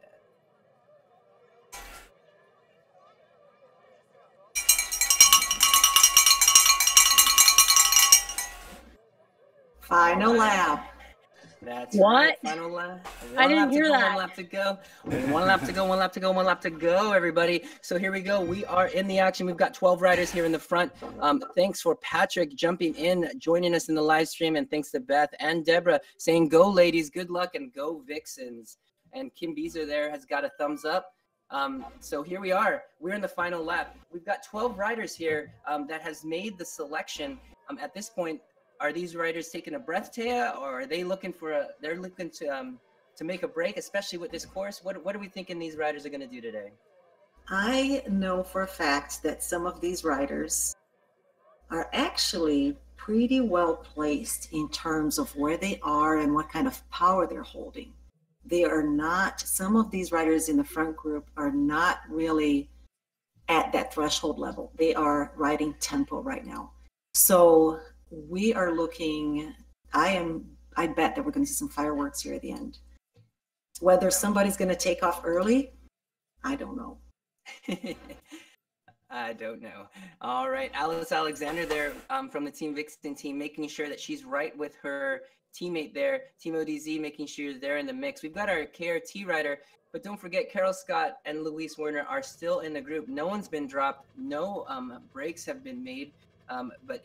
Final lap. That's What? right. Final lap. I didn't hear One that. lap to go. One lap to go. One lap to go. One lap to go, everybody. So here we go. We are in the action. We've got 12 riders here in the front. Thanks for Patrick jumping in, joining us in the live stream. And thanks to Beth and Deborah saying, go, ladies. Good luck and go, Vixens. And Kim Beezer there has got a thumbs up. So here we are. We're in the final lap. We've got 12 riders here that has made the selection. At this point, are these riders taking a breath, Taya, or are they looking for they're looking to make a break, especially with this course? What are we thinking these riders are going to do today? I know for a fact that some of these riders are actually pretty well placed in terms of where they are and what kind of power they're holding. They are not, some of these riders in the front group are not really at that threshold level. They are riding tempo right now. So we are looking, I bet that we're going to see some fireworks here at the end. Whether somebody's going to take off early, I don't know. I don't know. All right, Alice Alexander there from the Team Vixen team, making sure that she's right with her teammate there. TeamODZ making sure they're in the mix. We've got our KRT rider, but don't forget Carol Scott and Luis Werner are still in the group. No one's been dropped. No breaks have been made, but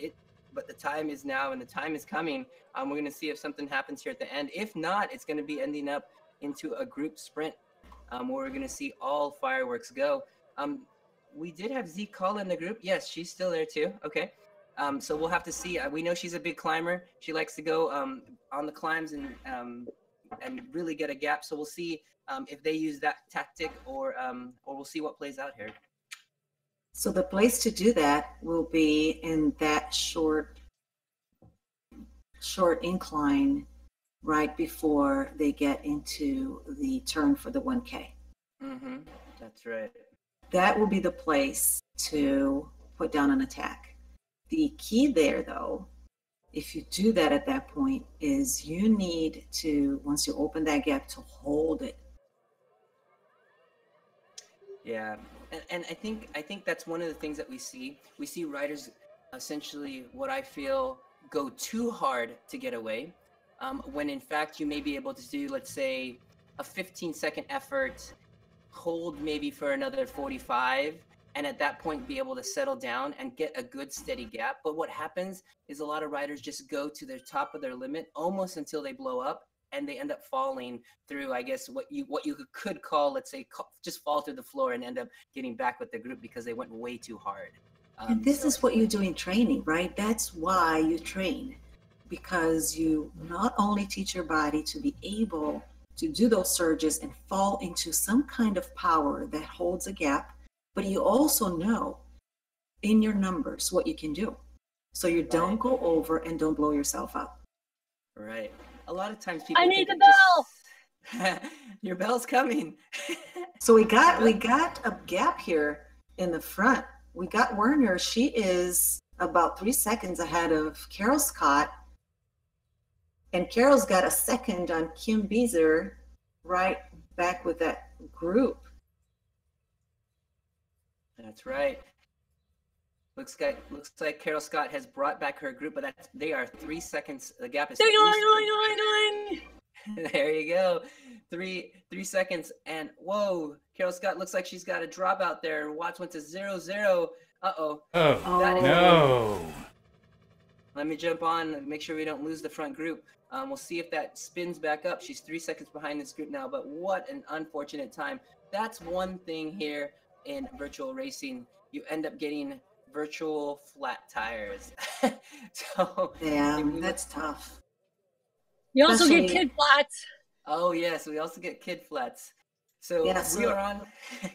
the time is now and the time is coming. We're going to see if something happens here at the end. If not, it's going to be ending up into a group sprint where we're going to see all fireworks go. We did have Z call in the group. Yes, she's still there too. Okay. So we'll have to see. We know she's a big climber. She likes to go on the climbs and really get a gap. So we'll see if they use that tactic or we'll see what plays out here. So the place to do that will be in that short incline right before they get into the turn for the 1K. Mm-hmm. That's right. That will be the place to put down an attack. The key there, though, if you do that at that point, is you need to, once you open that gap, to hold it. Yeah, and I think that's one of the things that we see. We see riders essentially, what I feel, go too hard to get away, when in fact you may be able to do, let's say, a 15-second effort, hold maybe for another 45, and at that point be able to settle down and get a good steady gap. But what happens is a lot of riders just go to the top of their limit almost until they blow up, and they end up falling through, I guess, what you could call, let's say, just fall through the floor and end up getting back with the group because they went way too hard. And this is what you do in training, right? That's why you train, because you not only teach your body to be able to do those surges and fall into some kind of power that holds a gap, but you also know in your numbers what you can do. So you don't go over and don't blow yourself up. Right. A lot of times people I need the bell. Your bell's coming. So we got a gap here in the front. We got Werner. She is about 3 seconds ahead of Carol Scott. And Carol's got a second on Kim Beezer, right back with that group. That's right. Looks like Carol Scott has brought back her group, but they are 3 seconds. The gap is 3 seconds. There you go. Three seconds. And whoa, Carol Scott looks like she's got a drop out there. Watts went to 0-0. Uh-oh. Oh, no. Let me jump on and make sure we don't lose the front group. We'll see if that spins back up. She's 3 seconds behind this group now, but what an unfortunate time. That's one thing here in virtual racing. You end up getting virtual flat tires. So yeah, that's tough. You also get kid flats. Oh yes, we also get kid flats. So yeah, we are on.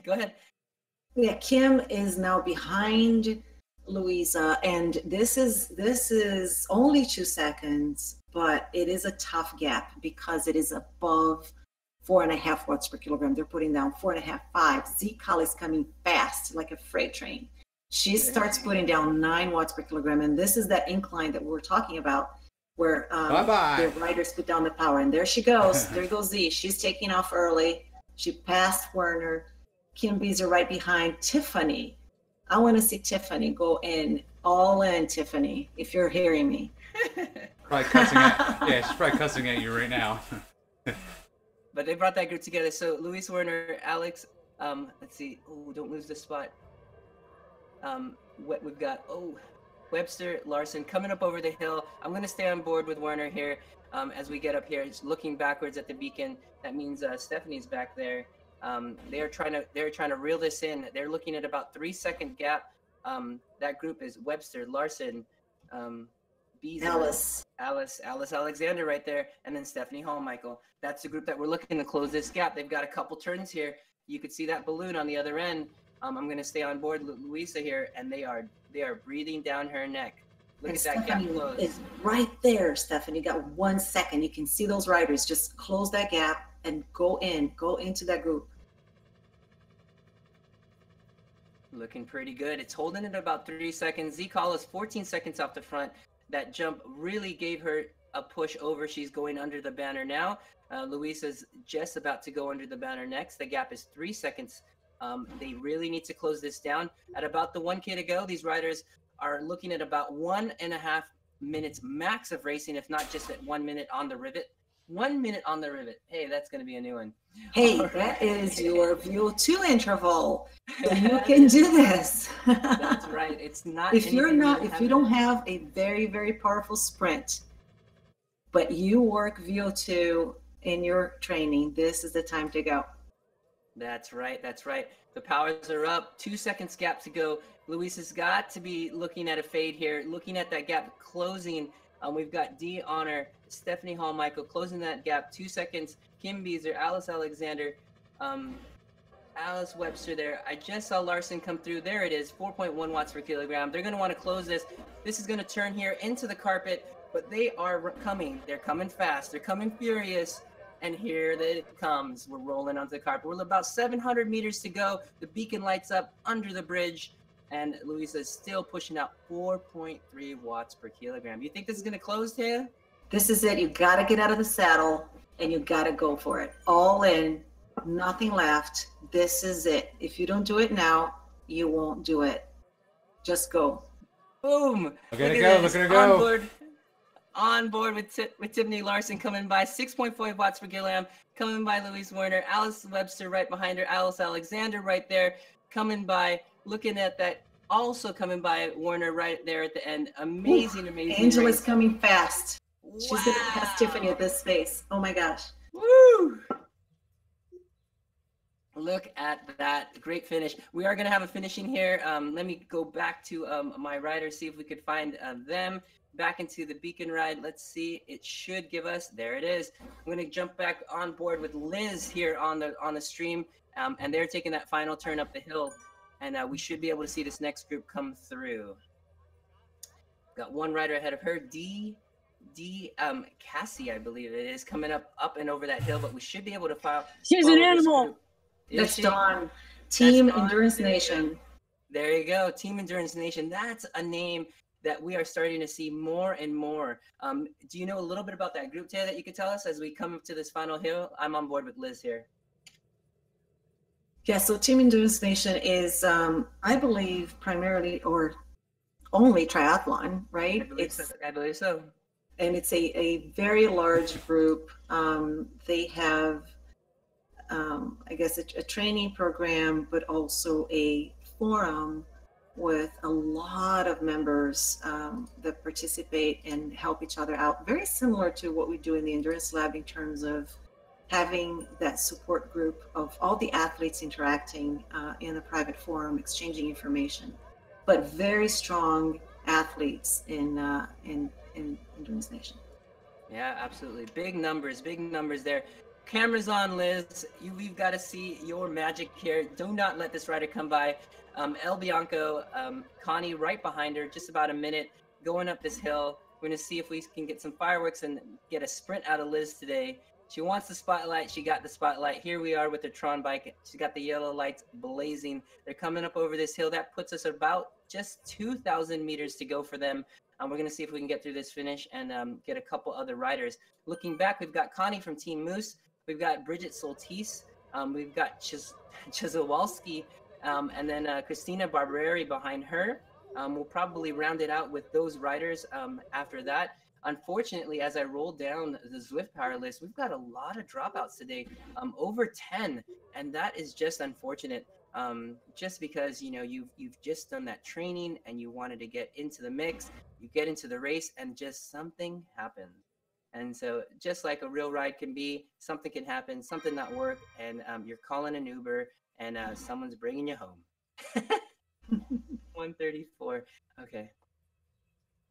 Go ahead. Yeah, Kim is now behind Louisa, and this is only 2 seconds, but it is a tough gap because it is above 4.5 watts per kilogram. They're putting down 4.5, 5. Z-Cal is coming fast like a freight train. She starts putting down 9 watts per kilogram, and this is that incline that we were talking about, where the riders put down the power. And there she goes. There goes Z. She's taking off early. She passed Werner. Kim Beezer right behind. Tiffany. I want to see Tiffany go in, all in, Tiffany, if you're hearing me. Probably cussing at, yeah, she's probably cussing at you right now. But they brought that group together. So Luis Werner, Alex, let's see. Oh, don't lose the spot. We've got Webster, Larson coming up over the hill. I'm going to stay on board with Werner here as we get up here. Just looking backwards at the beacon. That means Stephanie's back there. They're trying to reel this in. They're looking at about 3-second gap. That group is Webster, Larson, Alice Alexander right there, and then Stephanie Hallmichael. That's the group that we're looking to close this gap. They've got a couple turns here. You could see that balloon on the other end. I'm going to stay on board with Luisa here, and they are breathing down her neck. Look at that gap close. Is right there, Stephanie. You got 1 second. You can see those riders. Just close that gap and go into that group. Looking pretty good. It's holding it about 3 seconds. Z-Call is 14 seconds off the front. That jump really gave her a push over. She's going under the banner now. Luisa's just about to go under the banner next. The gap is 3 seconds. They really need to close this down. At about the 1K to go, these riders are looking at about 1.5 minutes max of racing, if not just at 1 minute on the rivet. 1 minute on the rivet. Hey, that's going to be a new one. Hey, that is your VO2 interval. You can do this. That's right. It's not. If you don't have a very, very powerful sprint, but you work VO2 in your training, this is the time to go. That's right. That's right. The powers are up. 2 seconds gap to go. Luis has got to be looking at a fade here, looking at that gap closing. We've got D Honor, Stephanie Hallmichael closing that gap. 2 seconds. Kim Beezer, Alice Alexander, Alice Webster there. I just saw Larson come through. There it is, 4.1 watts per kilogram. They're going to want to close this. This is going to turn here into the carpet, but they are coming. They're coming fast. They're coming furious. And here it comes. We're rolling onto the carpet. We're about 700 meters to go. The beacon lights up under the bridge. And Luisa is still pushing out 4.3 watts per kilogram. You think this is going to close, Taya? This is it. You got to get out of the saddle and you got to go for it. All in, nothing left. This is it. If you don't do it now, you won't do it. Just go. Boom. Look at her go. On board with Tiffany Larson coming by, 6.4 watts per kilogram, coming by Luis Werner, Alice Webster right behind her, Alice Alexander right there, coming by, looking at that, also coming by Werner right there at the end. Amazing, amazing. Angela's coming fast. Wow. She's going to pass Tiffany at this space. Oh my gosh. Woo! Look at that. Great finish. We are going to have a finishing here. Let me go back to my riders, see if we could find them. Back into the beacon ride. Let's see. It should give us. There it is. I'm going to jump back on board with Liz here on the stream, and they're taking that final turn up the hill, and we should be able to see this next group come through. Got one rider ahead of her, Cassie, I believe it is, coming up and over that hill, but we should be able to follow. She's an animal. That's Dawn. Team Endurance Nation. There you go. Team Endurance Nation. That's a name that we are starting to see more and more. Do you know a little bit about that group, Tay, that you could tell us as we come up to this final hill? I'm on board with Liz here. Yeah, so Team Endurance Nation is, I believe, primarily or only triathlon, right? I believe so. And it's a very large group. They have, I guess, a training program, but also a forum with a lot of members that participate and help each other out. Very similar to what we do in the Endurance Lab in terms of having that support group of all the athletes interacting in a private forum, exchanging information, but very strong athletes in Endurance Nation. Yeah, absolutely. Big numbers there. Cameras on, Liz. We've got to see your magic here. Do not let this rider come by. El Bianco, Connie right behind her, just about a minute, going up this hill. We're going to see if we can get some fireworks and get a sprint out of Liz today. She wants the spotlight. She got the spotlight. Here we are with the Tron bike. She's got the yellow lights blazing. They're coming up over this hill. That puts us about just 2,000 meters to go for them. We're going to see if we can get through this finish and get a couple other riders. Looking back, we've got Connie from Team Moose. We've got Bridget Soltis. We've got Chizowalski. And then Christina Barbereri behind her. We'll probably round it out with those riders after that. unfortunately, as I roll down the Zwift power list, we've got a lot of dropouts today, over 10, and that is just unfortunate. Just because you've just done that training and you wanted to get into the mix, you get into the race, and just something happens. And so, just like a real ride can be, something can happen, something not work, and you're calling an Uber, and someone's bringing you home. 134. Okay.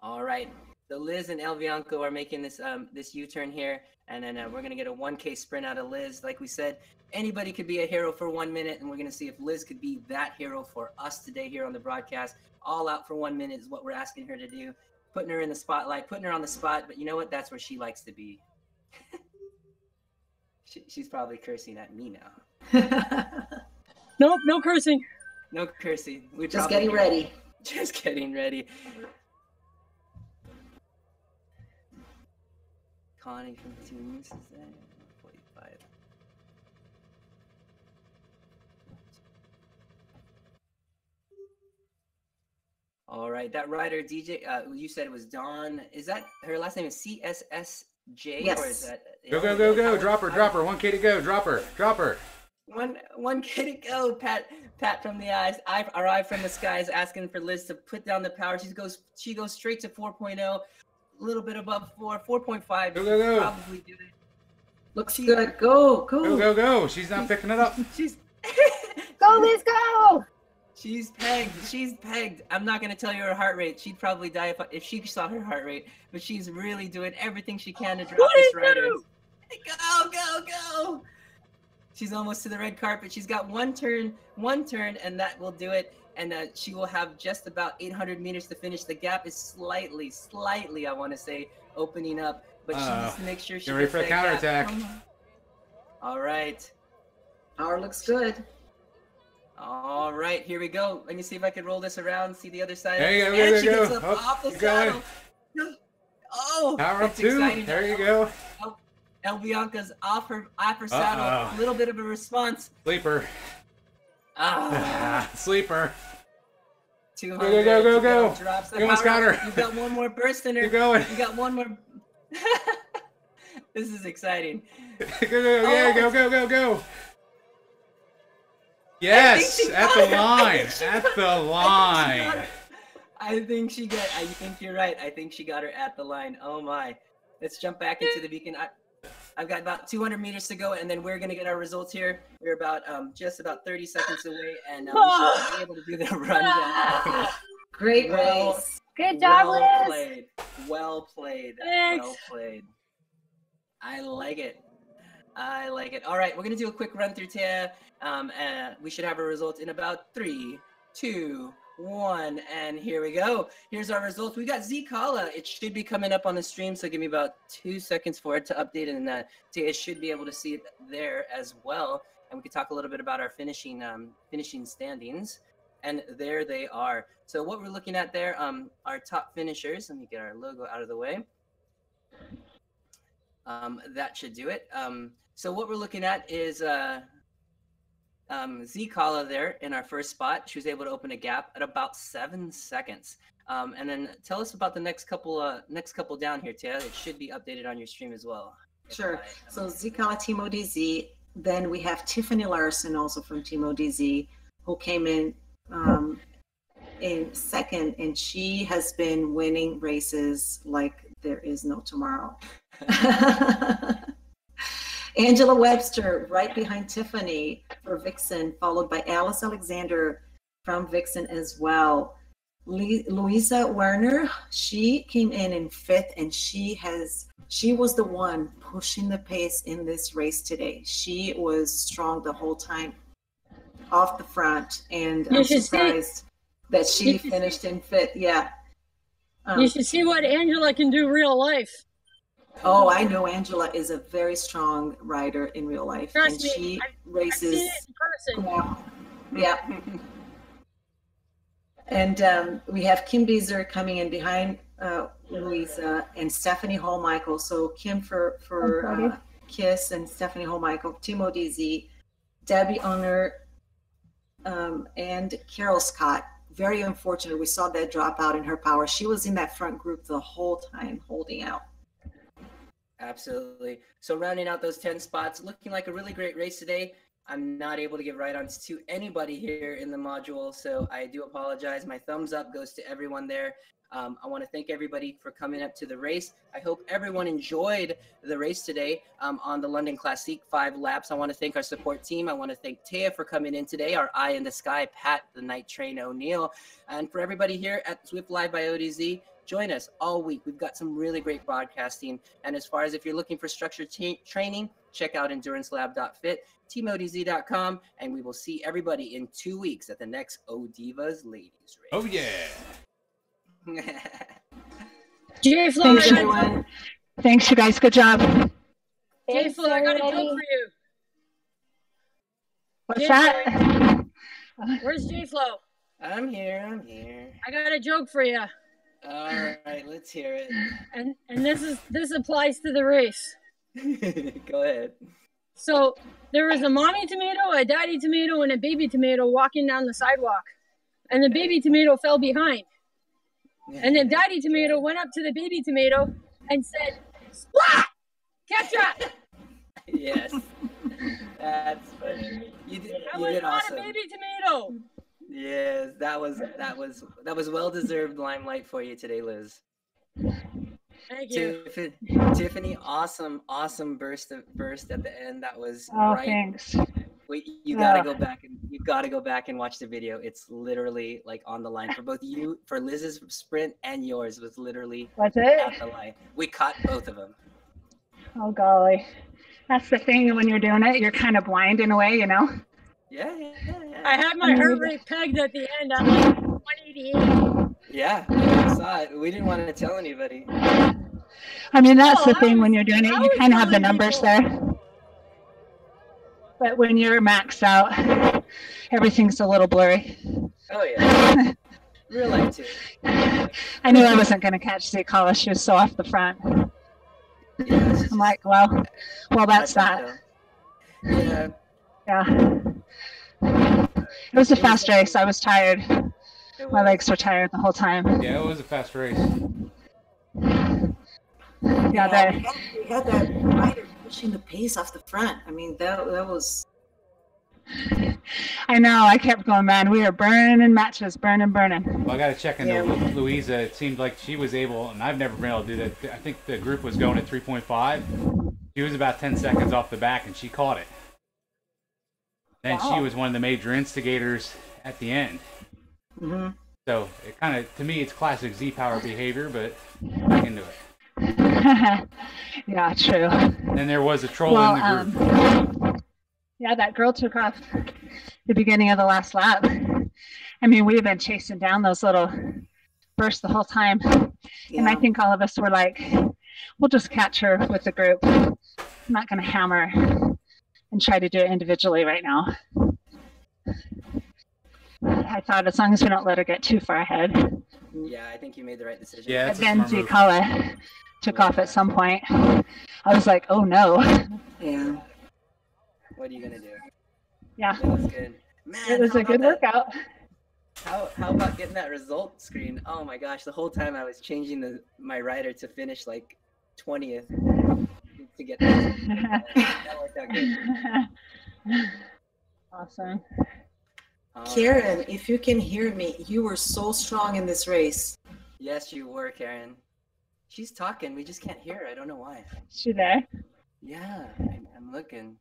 All right. So Liz and El Bianco are making this this U-turn here, and then we're gonna get a 1K sprint out of Liz. Like we said, anybody could be a hero for 1 minute, and we're gonna see if Liz could be that hero for us today here on the broadcast. All out for 1 minute is what we're asking her to do, putting her in the spotlight, putting her on the spot. But you know what? That's where she likes to be. She's probably cursing at me now. Nope, no cursing. No cursing. We're Just getting ready. Just getting ready. Conning from Teams is that 45. All right, that rider DJ, you said it was Dawn. Is that her last name? Is CSSJ? Yes. Or is that? Go. Drop her. 1K to go. Drop her. 1K to go. Pat from the eyes. Eye from the skies, asking for Liz to put down the power. She goes straight to 4.0, a little bit above 4.5. Go. Probably do it. Looks good. Go. Go. She's not picking it up. She's Go, Liz, go! She's pegged. I'm not gonna tell you her heart rate. She'd probably die if she saw her heart rate. But she's really doing everything she can to drop this rider. Go! She's almost to the red carpet. She's got one turn, and that will do it. And she will have just about 800 meters to finish. The gap is slightly, I want to say, opening up. But she needs to make sure she get ready for the counterattack. All right. Power looks good. All right, here we go. Let me see if I can roll this around. See the other side. There you go. And she There gets you up go. off the Keep saddle. going. Oh, Power up that's 2. exciting. There you go. El Bianca's off her saddle. A little bit of a response. Sleeper. Sleeper. 200. Go. Drops the You almost power. got her. You got one more burst in her. Keep going. You got one more. This is exciting. Go. Yes, at the line. I think you're right. I think she got her at the line. Oh my. Let's jump back into the beacon. I've got about 200 meters to go, and then we're gonna get our results here. We're about just about 30 seconds away, and we should be able to do the rundown. Great race. Good job, Liz. Well played. Thanks. Well played. I like it. All right, we're gonna do a quick run through, Tia. We should have our results in about 3, 2, 1, and here we go. Here's our results. We got Z Kala. It should be coming up on the stream, so give me about 2 seconds for it to update, and Tia should be able to see it there as well. And we could talk a little bit about our finishing standings. And there they are. So what we're looking at there, our top finishers. Let me get our logo out of the way. That should do it. So what we're looking at is Z Kala there in our first spot. She was able to open a gap at about 7 seconds. And then tell us about the next couple down here, Tia. It should be updated on your stream as well. Sure. So Z Kala, TeamODZ. Then we have Tiffany Larson also from TeamODZ, who came in second, and she has been winning races like there is no tomorrow. Angela Webster right behind Tiffany for Vixen, followed by Alice Alexander from Vixen as well. Louisa Werner, she came in 5th, and she was the one pushing the pace in this race today. She was strong the whole time off the front, and I'm surprised that she finished in 5th. Yeah. You should see what Angela can do real life. Oh, I know Angela is a very strong rider in real life. Trust and me, she races. I've seen it in person. Yeah. And we have Kim Beezer coming in behind Louisa and Stephanie Hall-Michael. So Kim for KISS and Stephanie Hall-Michael, TeamODZ, Debbie Unner, and Carol Scott very unfortunate. We saw that drop out in her power. She was in that front group the whole time, holding out. Absolutely. So rounding out those 10 spots, looking like a really great race today. I'm not able to give ride-ons to anybody here in the module, so I do apologize. My thumbs up goes to everyone there. I want to thank everybody for coming up to the race. I hope everyone enjoyed the race today on the London Classique 5 laps. I want to thank our support team. I want to thank Taya for coming in today, our eye in the sky, Pat, the Night Train O'Neill, and for everybody here at Zwift Live by ODivaZ. Join us all week. We've got some really great broadcasting. And as far as if you're looking for structured training, check out endurancelab.fit, TeamODZ.com, and we will see everybody in 2 weeks at the next ODivaZ Ladies Race. Oh, yeah. J-Flo, Thanks, everyone. Thanks, you guys. Good job. J-Flo, I got a joke for you. What's J-Flo, that? where's J-Flo? I'm here. I got a joke for you. All right, let's hear it. And this applies to the race. Go ahead. So there was a mommy tomato, a daddy tomato, and a baby tomato walking down the sidewalk. And the baby tomato fell behind. And the daddy tomato went up to the baby tomato and said, "Splat! Catch up!" Yes. That's funny. You did not awesome. a baby tomato. Yes, that was well-deserved limelight for you today, Liz. Thank you. Tiffany, awesome burst at the end. That was right. Thanks. You gotta go back and watch the video. It's literally like on the line for both you, for Liz's sprint and yours was literally at the line. We caught both of them. Oh golly, that's the thing when you're doing it, you're kind of blind in a way, you know. Yeah. I had my heart rate pegged at the end. I'm like 188. Yeah, I saw it. We didn't want to tell anybody. I mean, that's the thing when you're doing it, you kind of have the numbers there. But when you're maxed out, everything's a little blurry. Oh yeah. Real life too. I knew I wasn't going to catch Zikala. She was so off the front. Yeah, I'm like, well, that's that. Yeah. Yeah. It was a fast race. I was tired. My legs were tired the whole time. Yeah, it was a fast race. Yeah, we had that rider pushing the pace off the front. I mean, that was. I know. I kept going, man. We were burning matches, burning. Well, I got to check into Louisa. It seemed like she was able, and I've never been able to do that. I think the group was going at 3.5. She was about 10 seconds off the back, and she caught it. Then she was one of the major instigators at the end. Mm-hmm. So it kind of, to me, it's classic Z-Power behavior, but back into it. Yeah, true. Then there was a troll in the group. Yeah, that girl took off the beginning of the last lap. I mean, we've been chasing down those little bursts the whole time. Yeah. And I think all of us were like, we'll just catch her with the group. I'm not going to hammer and try to do it individually right now. I thought as long as we don't let her get too far ahead. Yeah, I think you made the right decision. Yeah, and then Zikala took off at some point. I was like, oh no. Yeah. What are you gonna do? Yeah. That was good. Man, it was a good workout. How about getting that result screen? Oh my gosh, the whole time I was changing my rider to finish like 20th to get that. That worked out good. Awesome. Karen, if you can hear me, you were so strong in this race. Yes, you were, Karen. She's talking. We just can't hear her. I don't know why. Is she there? Yeah, I'm looking.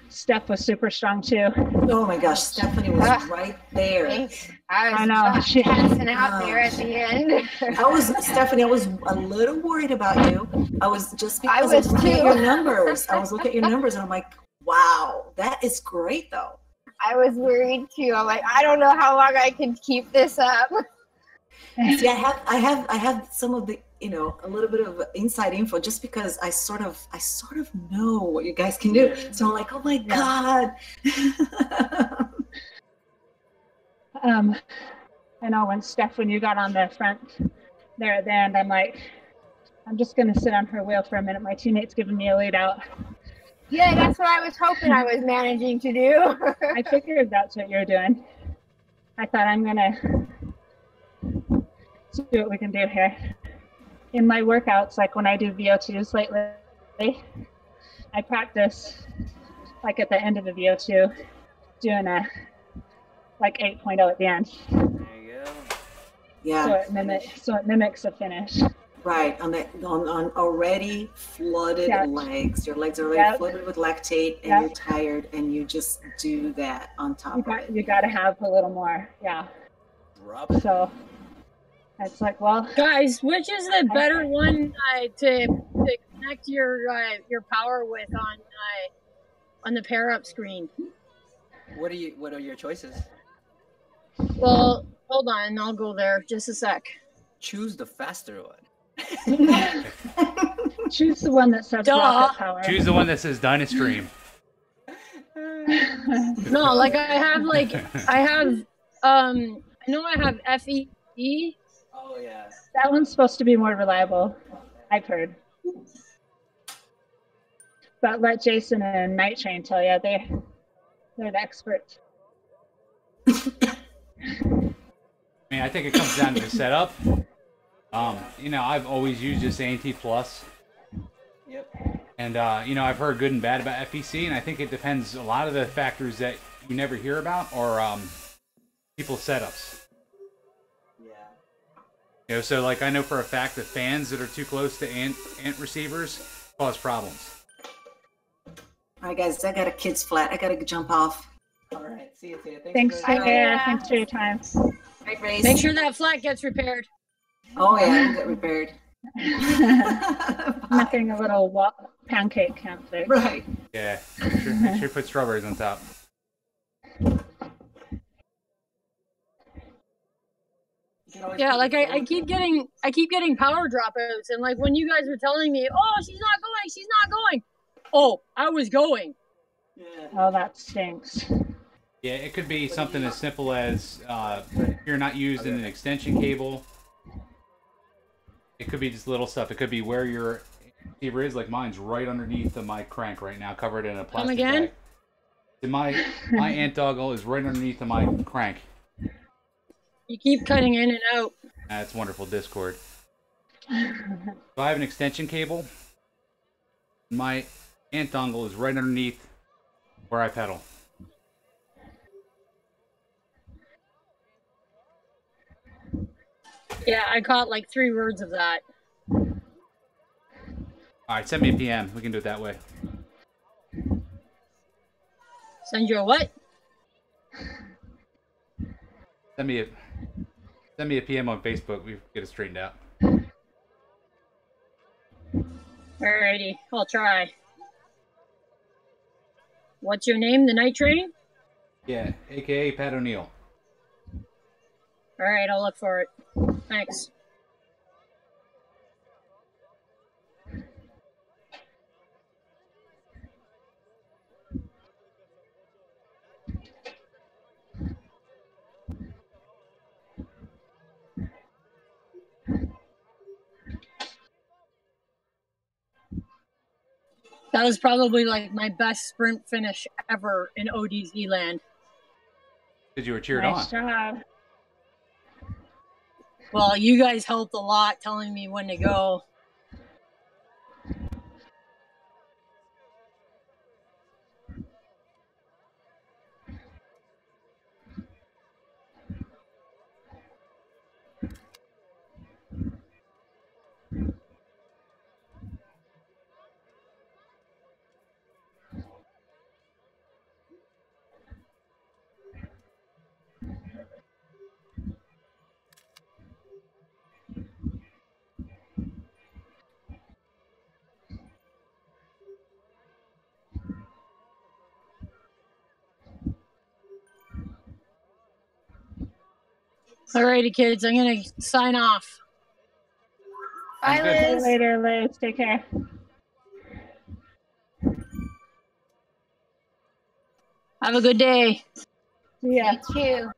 Steph was super strong too. Oh my gosh, Stephanie was right there. Thanks. I know. She passing out there at the end. Stephanie, I was a little worried about you. I was just because I was looking at your numbers. I was looking at your numbers and I'm like, wow, that is great though. I was worried too. I'm like, I don't know how long I can keep this up. See, I have some of the, a little bit of inside info just because I sort of know what you guys can do. So I'm like, oh my God. I know when you got on the front there at the end, I'm like, I'm just going to sit on her wheel for a minute. My teammate's giving me a lead out. Yeah, that's what I was hoping I was managing to do. I figured that's what you're doing. I thought I'm gonna see what we can do here. In my workouts, like when I do VO2s lately, I practice like at the end of the VO2 doing a like 8.0 at the end. There you go. Yeah. So it mimics a finish. Right, on already flooded legs. Your legs are already flooded with lactate, and you're tired, and you just do that on top of it. You got to have a little more, So it's like, well, guys, which is the better one to connect your power with on the pair up screen? What are your choices? Well, hold on, I'll go there just a sec. Choose the faster one. Choose the one that says rocket power. Choose the one that says Dynastream. No, like I know I have FE. Oh yeah. That one's supposed to be more reliable, I've heard. But let Jason and Night Train tell you, they're the experts. I mean, I think it comes down to the setup. I've always used just ANT Plus. Yep. And, I've heard good and bad about FEC, and I think it depends. A lot of the factors that you never hear about are people's setups. Yeah. So like I know for a fact that fans that are too close to ant receivers cause problems. All right, guys, I got a kid's flat. I got to jump off. All right. See you. Thanks for your time. Great race. Make sure that flat gets repaired. Oh, yeah, it'll get repaired. Nothing a little pancake can't fix. Right. Yeah. Make sure you put strawberries on top. Yeah, like I keep getting power dropouts, and like when you guys were telling me, oh, she's not going. Oh, I was going. Yeah. Oh, that stinks. Yeah, it could be something as simple as you're not using an extension cable. It could be just little stuff. It could be where your receiver is. Like mine's right underneath the mic crank right now, covered in a plastic bag. And my ant doggle is right underneath the mic crank. You keep cutting in and out. That's wonderful, Discord. So I have an extension cable. My ant dongle is right underneath where I pedal. Yeah, I caught like 3 words of that. Alright, send me a PM. We can do it that way. Send you a what? Send me a PM on Facebook. We get it straightened out. Alrighty, I'll try. What's your name? The Night Train? Yeah, aka Pat O'Neill. Alright, I'll look for it. Thanks. That was probably like my best sprint finish ever in ODivaZ land. Because you were cheered Nice on. job. Well, you guys helped a lot telling me when to go. Alrighty, kids, I'm gonna sign off. Bye, Liz. See you later, Liz. Take care. Have a good day. See ya. You too.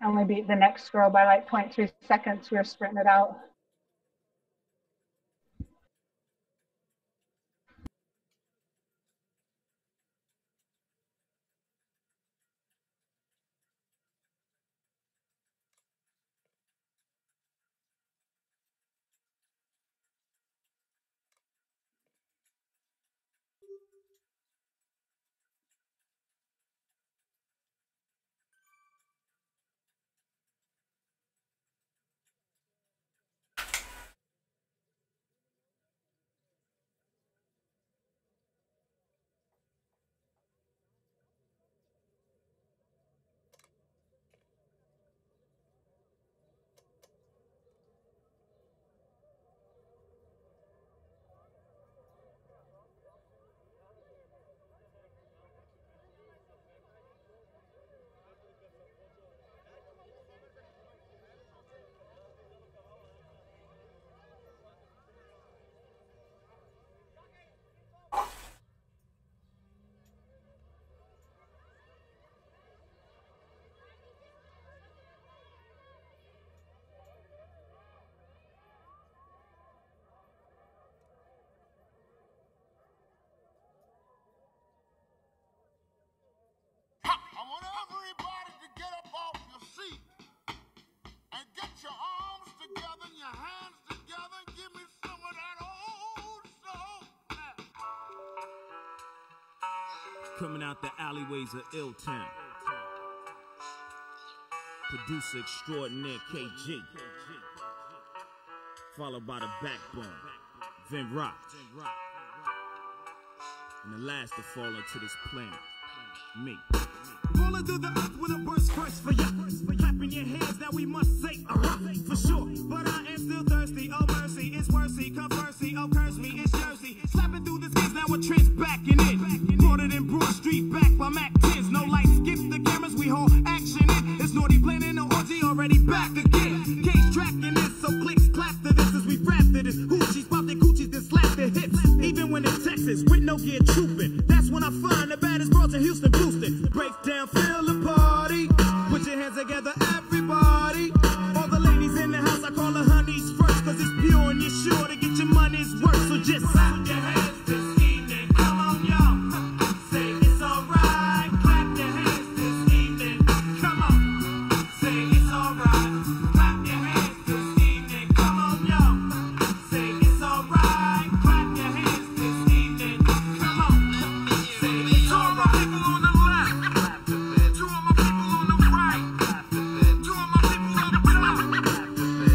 I only beat the next girl by like 0.3 seconds. We were sprinting it out. Coming out the alleyways of Ill-Town. Producer extraordinaire KG. Followed by the backbone, Vin Rock. And the last to fall into this planet, me. Rolling through the earth with a burst first for ya. Clapping your hands, now we must say, for sure. But I am still thirsty, oh mercy, it's worthy, come mercy, oh curse me, it's Jersey. Slapping through the skids, now we're trench backing in. Quartered in Broad Street, back by Mac 10s. No lights, skip the cameras, we hold action in. It's Naughty planning the orgy, already back again. Cage tracking this, so clicks clap to this as we rap to this. Hoochies pop their coochies, then slap their hips. Even when it's Texas, with no gear trooping. That's when I find the baddest girls in Houston boosting. Break down, feel the party. Put your hands together, everybody. All the ladies in the house, I call the honeys first. Cause it's pure and you're sure to get your money's worth. So just clap your hands this evening. Come on, y'all. Say it's alright. Clap your hands this evening. Come on. Say it's alright. Clap your hands this evening. Come on, y'all. Say it's alright. Clap your hands this evening. Come on. Say it's alright. People on the left. Two of my people on the right. Two of my people on the top.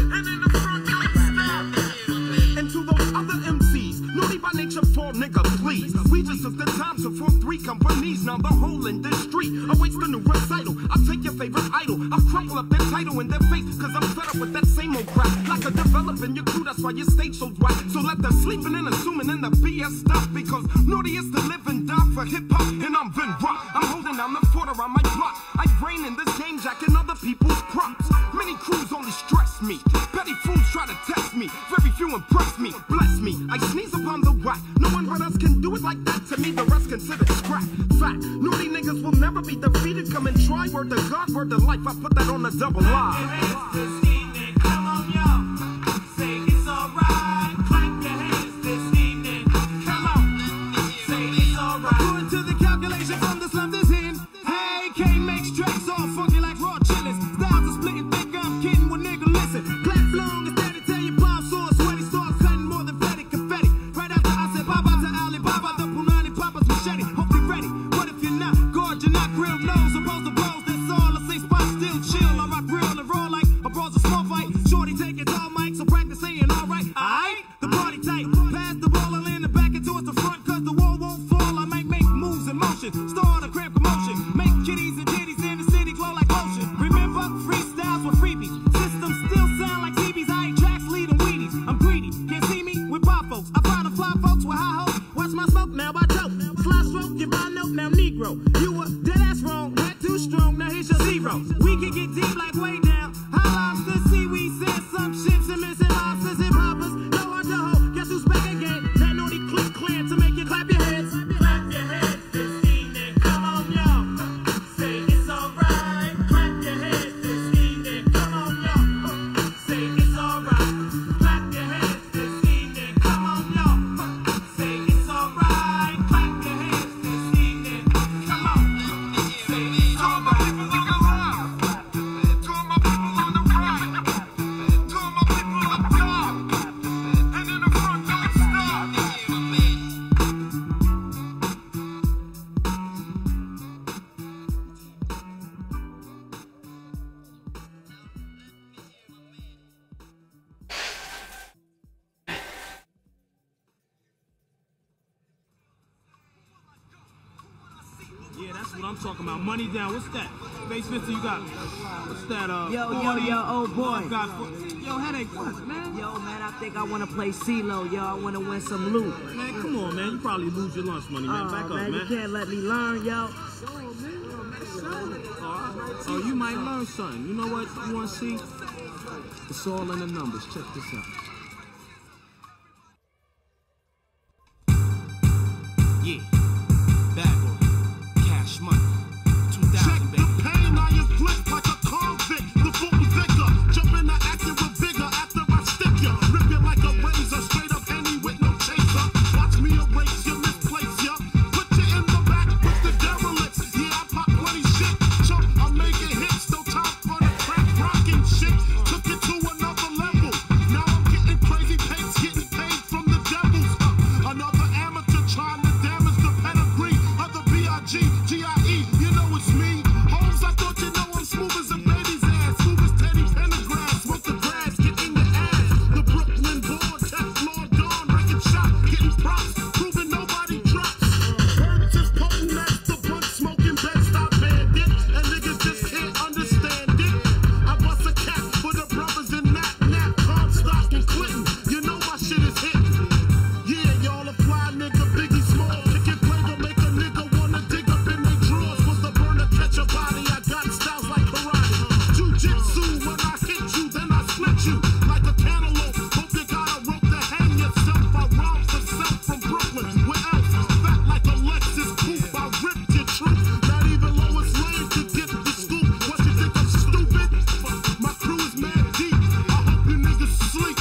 And in the front, and to those other MCs, naughty by nature, fall nigga, please. We just took the time to form 3 companies. Now the whole industry awaits the new recital. I'll take your favorite idol. I'll crumple up their title in their face. Cause I'm fed up with that same old crap. Like a developing your crew, that's why your stage so dry. So let the sleeping and assuming in the BS stuff. Because naughty is to live and die for hip hop. And I'm Vin Rock. I'm holding down the fort around my block. I reign in this game, jacking other people's props. Many crews only stress me. Petty fools try to test me. Very few impress me. Bless me. I sneeze upon the whack. No one but us can do it like that. To me, the rest considered scrap. Fact. Naughty niggas will never be defeated. Come and try. Word to God, word to life. I put that on the double line. Come on, y'all. Say it's alright. Clap your hands this evening. Come on. Say it's alright. Going to the calculation from the slums is in. Hey, K makes tracks all funky like raw chillers. Styles are splitting thick. I'm kidding when nigga listen. Clap long and steady. Tell your palms sore. Sweaty stars cutting more than Fetty confetti. Right after I said bye bye to Alibaba, the Punani Papa's machete. Hope you're ready. What if you're not? Guard, you're not grilled. No, supposed to blows. That's all. I say spot still chill. I rock real and roll like That's what I'm talking about. Money down. What's that? Face 50, you got. What's that? Yo, old boy. Yo, headache, what, man? Yo, man, I think I want to play CeeLo, yo. I want to win some loot. Man, come on, man. You probably lose your lunch money, man. Back up, man. You can't let me learn, yo. Oh, you might learn something. You know what you want to see? It's all in the numbers. Check this out. Yeah. Bad boy. Cash money. 2,000, Check baby. the pain, I am flipped like a convict. The Fulton Vicar, jump in the action with vigor after I stick ya. Rip you like a razor, straight up Henny with no chaser. Watch me erase you, misplace ya. Put you in the back with the derelicts. Yeah, I pop plenty shit. Chump, I'm making hits, no time for the crack rocking shit. Took it to another level. Now I'm getting crazy pace, getting paid from the devils. Another amateur trying to damage the pedigree of the B.I.G. G.I.E. You know it's me. Holmes, I thought you know I'm smooth as a baby's ass. Smooth as Teddy Pendergrass. Smoke the grass, get in your ass. The Brooklyn born, Teflon Dawn, wrecking shop, getting props, proving nobody drops. Words is potent as the blunt smoking bed-stop bandit. And niggas just can't understand it. I bust a cap for the brothers in Nap, Comstock and Clinton. You know my shit is hit. Yeah, y'all a fly nigga, Biggie Small. Kicking flavor make a nigga wanna dig up in their drawers. Was the burner catch a body? I got styles like karate. Jiu-jitsu, when I hit you, then I split you like a cantaloupe. Hope you got a rope to hang yourself. I rob for self from Brooklyn. Where else? Fat like a Lexus coupe. I ripped your truth. Not even Lois Lane could get the scoop. What you think I'm stupid? My crew is mad deep. I hope you niggas sleep.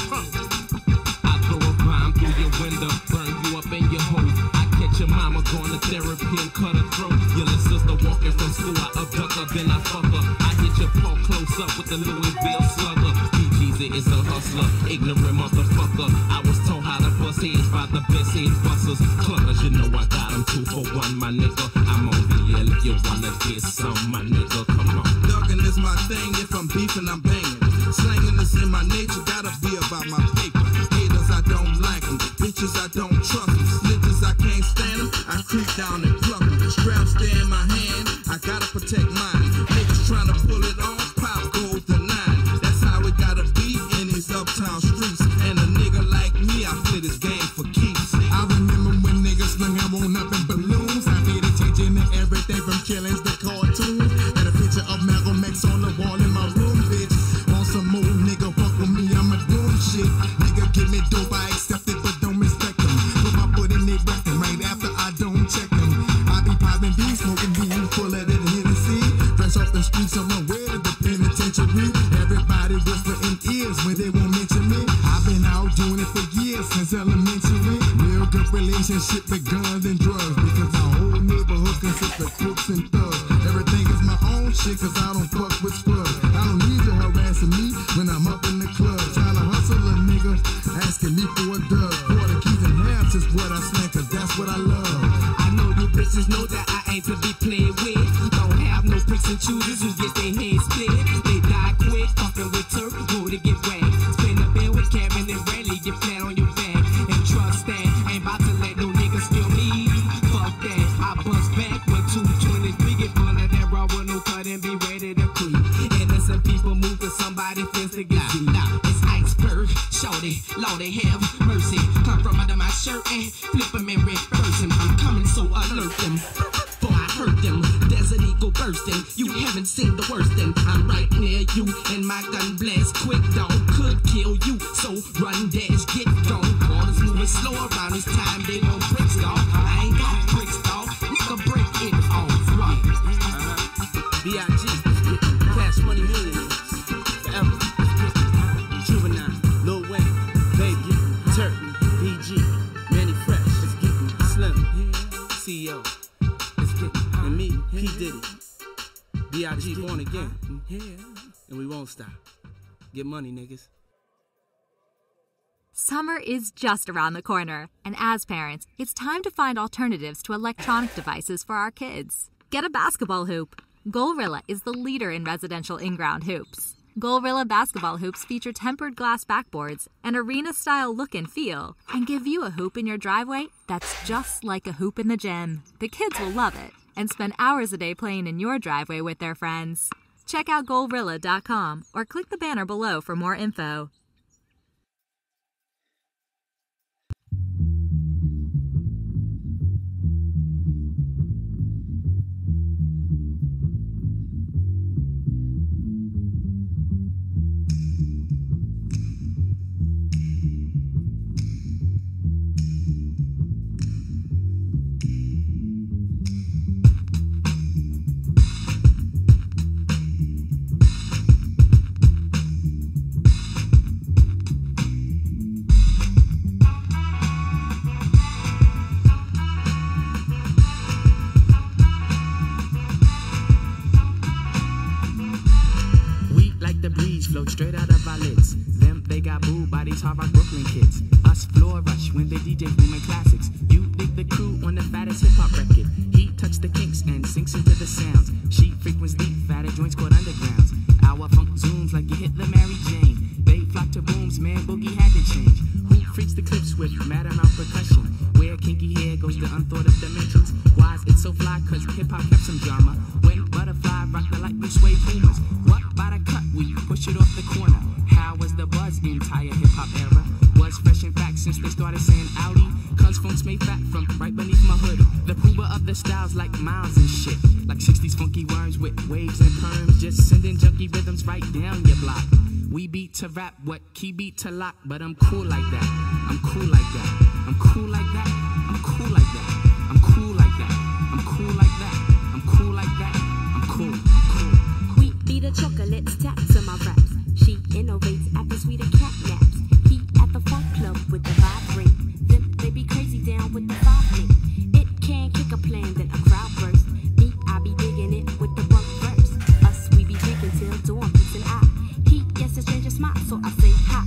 I throw a bomb through your window, burn you up in your hole. I catch your mama going to therapy and cut her throat. Your little sister walking from school, I abduct her, then I fuck her. I hit your paw close up with the Louisville slugger. BGZ is a hustler, ignorant motherfucker. I was told how to bust heads by the best head busters. Cluckers, you know I got them 2 for 1, my nigga. I'm on BL if you wanna get some, my nigga. Come on. Dugging is my thing, if I'm beefing, I'm banging. Slanging is in my nature, gotta be about my paper. Haters, I don't like them. Bitches, I don't trust them. Snitches, I can't stand them. I creep down and pluck them. Straps stay in my hand, I gotta protect mine. Niggas trying to pull it off, pop goes to 9. That's how it gotta be in these uptown streets. And a nigga like me, I play this game for keeps. I remember when niggas slung out on up in balloons. I made a change in everything from killings to cartoons. And a picture of Malcolm X on the wall in my room, bitch. On some more nigga, fuck with me, I'ma do shit. Nigga, give me dope, I accept it, but don't respect them. Put my foot in their record right after I don't check them. I be popping beats, smoking weed, full of that Hennessy. Fresh off the streets, I'm aware of the penitentiary. Everybody whisper in ears when they won't mention me. I've been out doing it for years, since elementary. Real good relationship with guns and drugs, because my whole neighborhood consists of crooks and thugs. Everything is my own shit, cause I don't fuck with scrubs. I don't need you harassing me when I'm up in the club. Trying to hustle a nigga, asking me for a dub. Quarter keys and halves is what I slang, cause that's what I love. I know you bitches know that I ain't to be played with. Don't have no picks and choosers who get their heads split. They die quick, fucking with Turk, go to get whacked. Spin a bill with Kevin and Rayleigh, get flat on your back. And trust that, ain't about to let no niggas steal me. Fuck that, I bust back with 223. Get full of that raw with no cut and be ready to creep. Innocent people move to somebody feels to get deep. It's iceberg, shorty, Lordy have mercy. Come from under my shirt and flip them and reverse him. I'm coming, so alert them. Before I hurt them, Desert Eagle bursting. You haven't seen the worst thing. I'm right near you, and my gun blast quick, dog. Could kill you, so run, dash, get gone. All is moving slow around this time, they gon' bricks, dog. I ain't got bricks, dog. Nigga, break it off, right? B.I.G. Cash money millionaires. Forever. Juvenile. Lil Wayne. Baby. Turk. BG. Manny Fresh. It's getting Slim. CEO. It's getting. And me. P. Diddy. B.I.G. born again. And we won't stop. Get money, niggas. Summer is just around the corner, and as parents, it's time to find alternatives to electronic devices for our kids. Get a basketball hoop. Goalrilla is the leader in residential in-ground hoops. Goalrilla basketball hoops feature tempered glass backboards, an arena-style look and feel, and give you a hoop in your driveway that's just like a hoop in the gym. The kids will love it. and spend hours a day playing in your driveway with their friends. Check out GoalRilla.com or click the banner below for more info. Float straight out of our lids. Them, they got booed by these hard rock Brooklyn kids. Us floor rush when they DJ booming classics. You dig the crew on the fattest hip hop record. He touched the kinks and sinks into the sounds. She frequents deep, fatter joints called undergrounds. Our funk zooms like you hit the Mary Jane. They flock to booms, man, boogie had to change. Who freaks the clips with mad amount percussion? Where kinky hair goes to unthought of dimensions. Why is it so fly? Cause hip hop kept some drama. When butterfly rock the light blue suede pumas. What by the cut? We push it off the corner. How was the buzz entire hip hop era? Was fresh in fact since they started saying Audi. Cause phones made fat from right beneath my hood. The pooba of the styles like miles and shit. Like 60s funky worms with waves and perms. Just sending junky rhythms right down your block. We beat to rap, what key beat to lock. But I'm cool like that. I'm cool like that. I'm cool like that. I'm cool like that. I'm cool like that. I'm cool like that. I'm cool like that. I'm cool. I'm cool. We beat the chocolates, tap to my raps. She innovates at the sweeter cat naps. He at the funk club with the vibrate. Them they be crazy down with the vibe. It can kick a plan, then a crowd burst. Me, I be digging it with the bunk verse. Us, we be drinking till dawn, peace and I. He gets a stranger smile, so I say hi.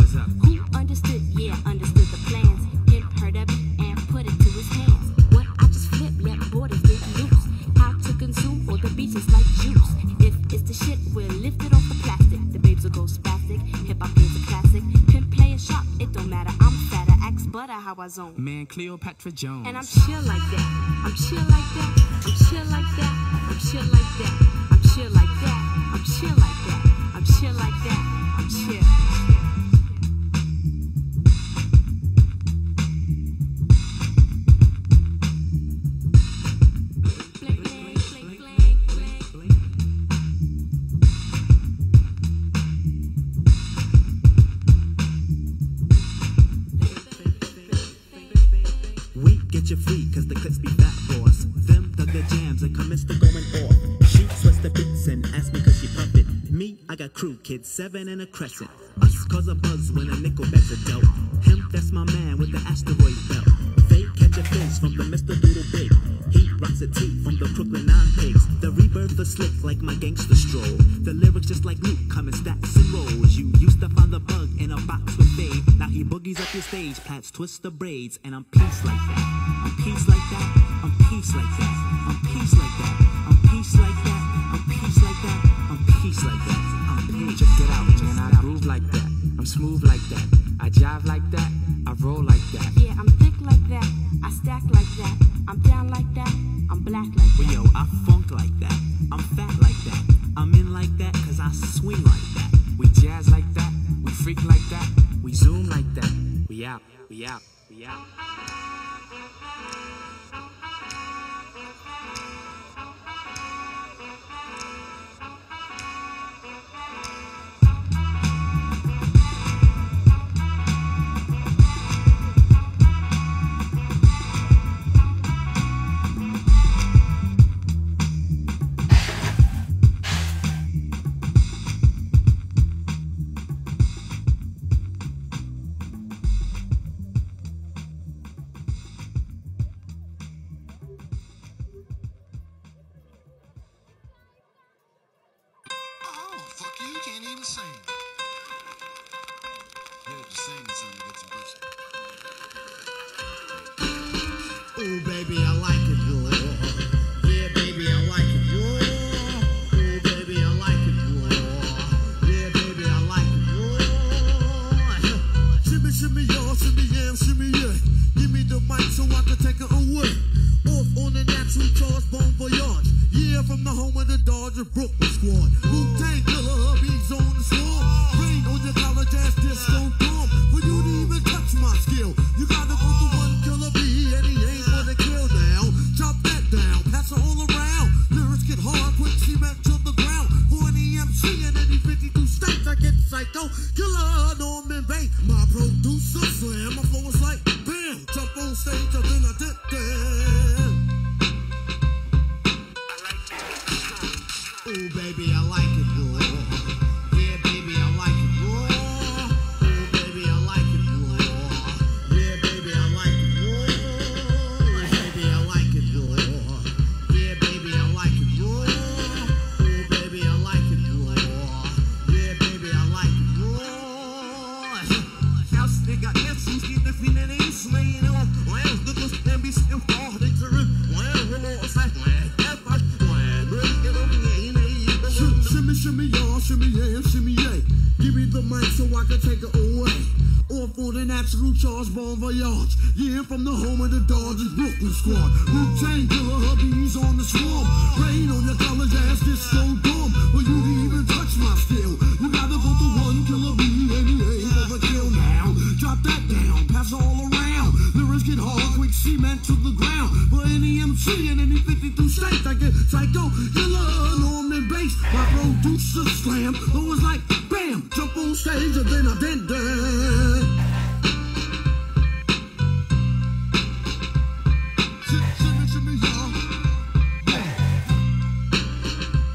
Who understood? Yeah, understood the plans. Him heard of it and put it to his hands. What I just flip, let borders get loose. How to consume all the beaches like juice. If it's the shit, we'll lift it off the plastic. The babes will go spastic. Hip hop is a classic. Pimp play a shot, it don't matter. I'm fatter, axe butter how I zone. Man, Cleopatra Jones. And I'm chill like that. I'm chill like that. I'm chill like that. I'm chill like that. I'm chill like that. I'm chill like that. I'm chill like that. I'm chill. Get you free, cause the clips be fat for us. Them dug their jams and commenced to going off. She sweats the beats and asked me cause she pump it. Me, I got crew kids, 7 and a crescent. Us cause a buzz when a nickel bags are dealt. Him, that's my man with the asteroid belt. They catch a face from the Mr. Doodle Big. He rocks a tee from the Brooklyn 9 pigs. The rebirth is slick like my gangster stroll. The lyrics just like Luke come in stacks and rolls. You used to find the bug in a box with Dave. Now he boogies up your stage, plats twist the braids, and I'm peace like that. I'm peace like that. I'm peace like that. I'm peace like that. I'm peace like that. I'm peace like that. I'm peace like that. I'm peace. Check it out, man. I groove like that. I'm smooth like that. I jive like that. I roll like that. Yeah, I'm thick like that. I stack like that. I'm down like that. I'm black like that. Well, yo, I funk like that. I'm fat like that. I'm in like that cause I swing like that. We jazz like that. We freak like that. We zoom like that. We out. We out. We out. love on me, babe. My producer slam, my flow was like, bam, jump on stage, and then I did that. Oh, baby, I like it, boy. Yeah, baby, I like it, boy. Oh, baby, I like it, boy. Yeah, baby, I like it, boy. Yeah, baby, I like it, boy. Yeah, baby, I like it, boy. Oh, baby, I like it, boy. Yeah, baby, I like it, boy. House, they got answers, get the feeling ain't slaying on. Well, the most can be still all they turn. Well, we're all side, shimmy, y'all, shimmy, yeah, shimmy, yeah. Give me the mic so I can take it away. Or for the natural charge, bon voyage. Yeah, from the home of the Dodgers, Brooklyn squad. Wu-Tang killer hubbies on the swarm. Rain on your college ass, this so dumb. But you didn't even touch my skill. You gotta go to one killer bee, and you ain't overkill now. Drop that down, pass all around. Lyrics get hard, quick cement to the ground. For any MC in any 52 states, I get psycho killer on the bass. My producer slam, it was like bam, jump on stage and then I did that. Shimmy, shimmy, y'all.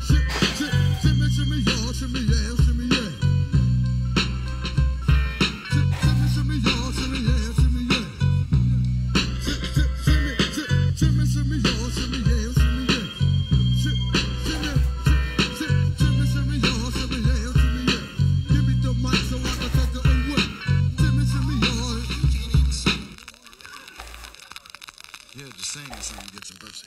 Shimmy, shimmy, y'all. Shimmy, yeah, shimmy, yeah. Shimmy, shimmy, y'all. Shimmy, yeah, shimmy, yeah. Shimmy, shimmy, y'all. Shimmy, yeah, shimmy, yeah. Yeah, just sing this song and get some mercy.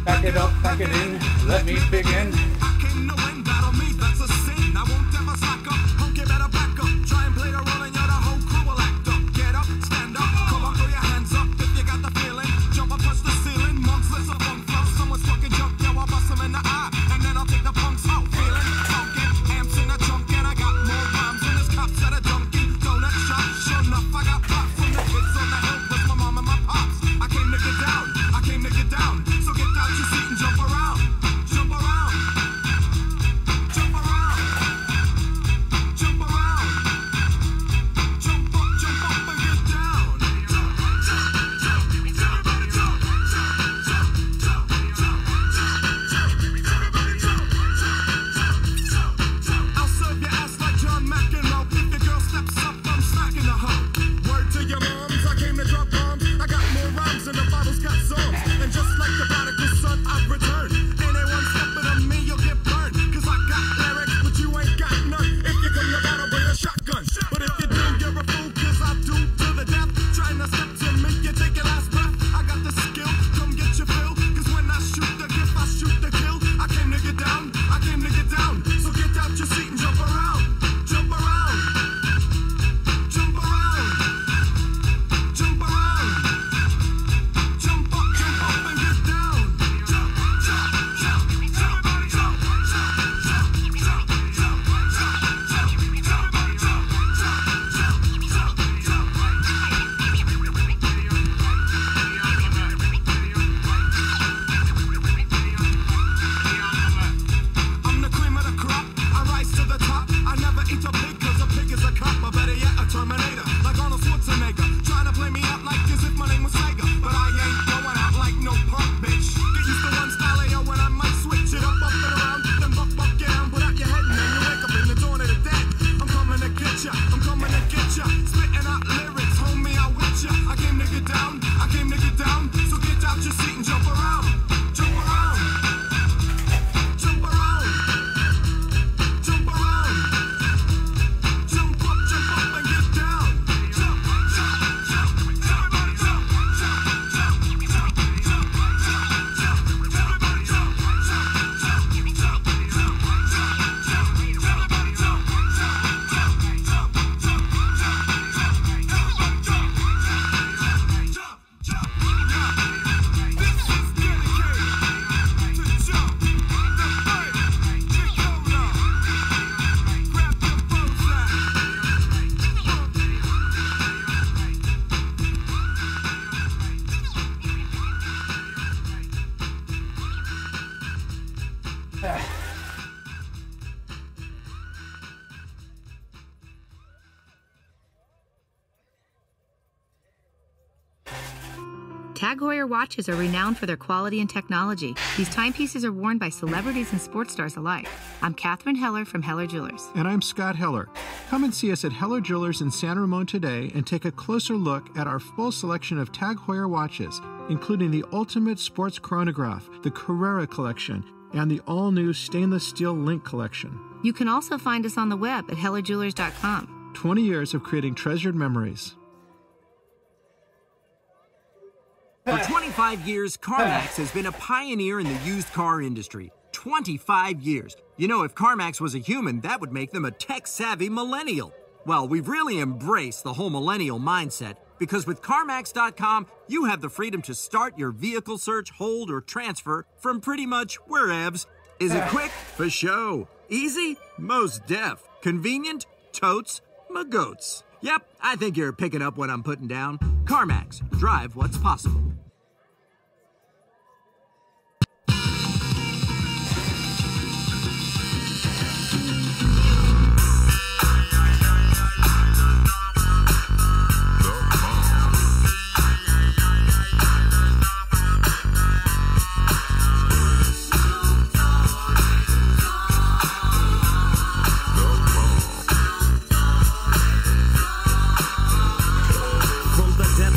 Back it up, back it in, let me begin. I came to win, battle me, that's a sin. I won't ever slack up, punk, you better back up. Try and play the role and you're the whole crew will act up. Get up, stand up, come on, throw your hands up if you got the feeling. Jump up, touch the ceiling, monks, let's a bunk flow. Someone's fucking jump, yo, I'll bust them in the eye. And then I'll take the punks out, feeling, funkin', amps in a trunk. And I got more rhymes than this cops that are junkin'. Donut shop, sure enough, I got props from the kids on the hill, plus my mom and my pops. I came to get down, I came to get down. So get out your seat and jump around, jump around. TAG Heuer watches are renowned for their quality and technology. These timepieces are worn by celebrities and sports stars alike. I'm Catherine Heller from Heller Jewelers. And I'm Scott Heller. Come and see us at Heller Jewelers in San Ramon today and take a closer look at our full selection of TAG Heuer watches, including the Ultimate Sports Chronograph, the Carrera Collection, and the all-new Stainless Steel Link Collection. You can also find us on the web at hellerjewelers.com. 20 years of creating treasured memories. For 25 years, CarMax has been a pioneer in the used car industry. 25 years. You know, if CarMax was a human, that would make them a tech-savvy millennial. Well, we've really embraced the whole millennial mindset, because with CarMax.com, you have the freedom to start your vehicle search, hold, or transfer from pretty much wherevs. Is it quick? For show. Easy? Most def. Convenient? Totes? Magoats. Yep, I think you're picking up what I'm putting down. CarMax. Drive what's possible.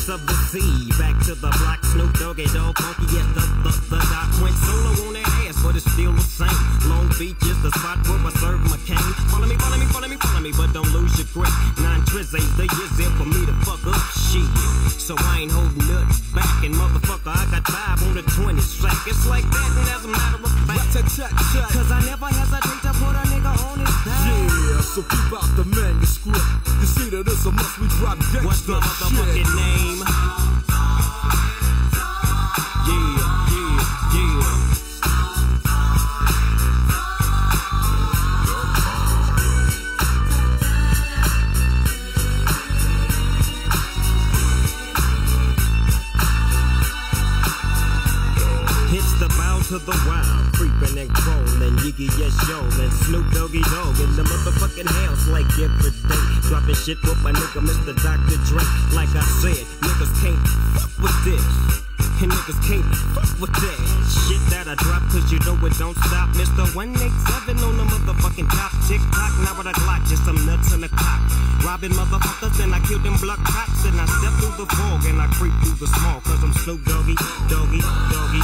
Of the sea, back to the block, Snoop Doggy Dogg, funky, yes, the doc went solo on their ass, but it's still the same. Long Beach is the spot where I serve my cane. Follow me, but don't lose your grip. 9 trizzies, the years there for me to fuck up shit. So I ain't holding nothing back, and motherfucker, I got 5 on the 20 sack. It's like that, and as a matter of fact, cause I never hesitate to put a nigga on his back. Yeah, so keep out the manuscript. You see that it's a must we drop gangsta. What's my motherfucking name? To the wild, creeping and crawling, Yiggy yes yo, and Snoop Doggy Dogg in the motherfucking house like every day. Dropping shit with my nigga Mr. Dr. Dre. Like I said, niggas can't fuck with this, and niggas can't fuck with that shit that I drop, cause you know it don't stop. Mr. 187 on the motherfucking top. Tick tock, now with a Glock, just some nuts in the cock. Robbing motherfuckers, and I kill them block cops, and I step through the fog, and I creep through the small, cause I'm Snoop Doggy, Doggy, Doggy.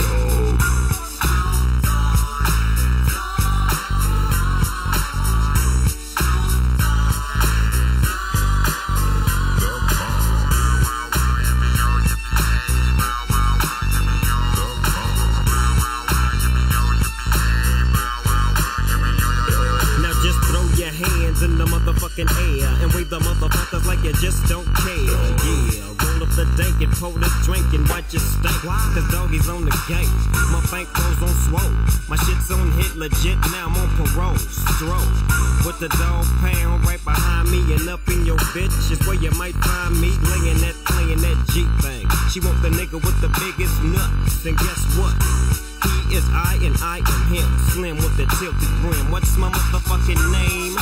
In the motherfucking air and wave the motherfuckers like you just don't care. Yeah, roll up the dank and pour the drink and watch it stink. Cause doggy's on the gang. My bankroll's on swole. My shit's on hit legit, now I'm on parole. Stroke with the dog pound right behind me and up in your bitch is where you might find me laying that, playing that G thing. She want the nigga with the biggest nuts, and guess what? He is I and I am him. Slim with the tilted brim. What's my motherfucking name?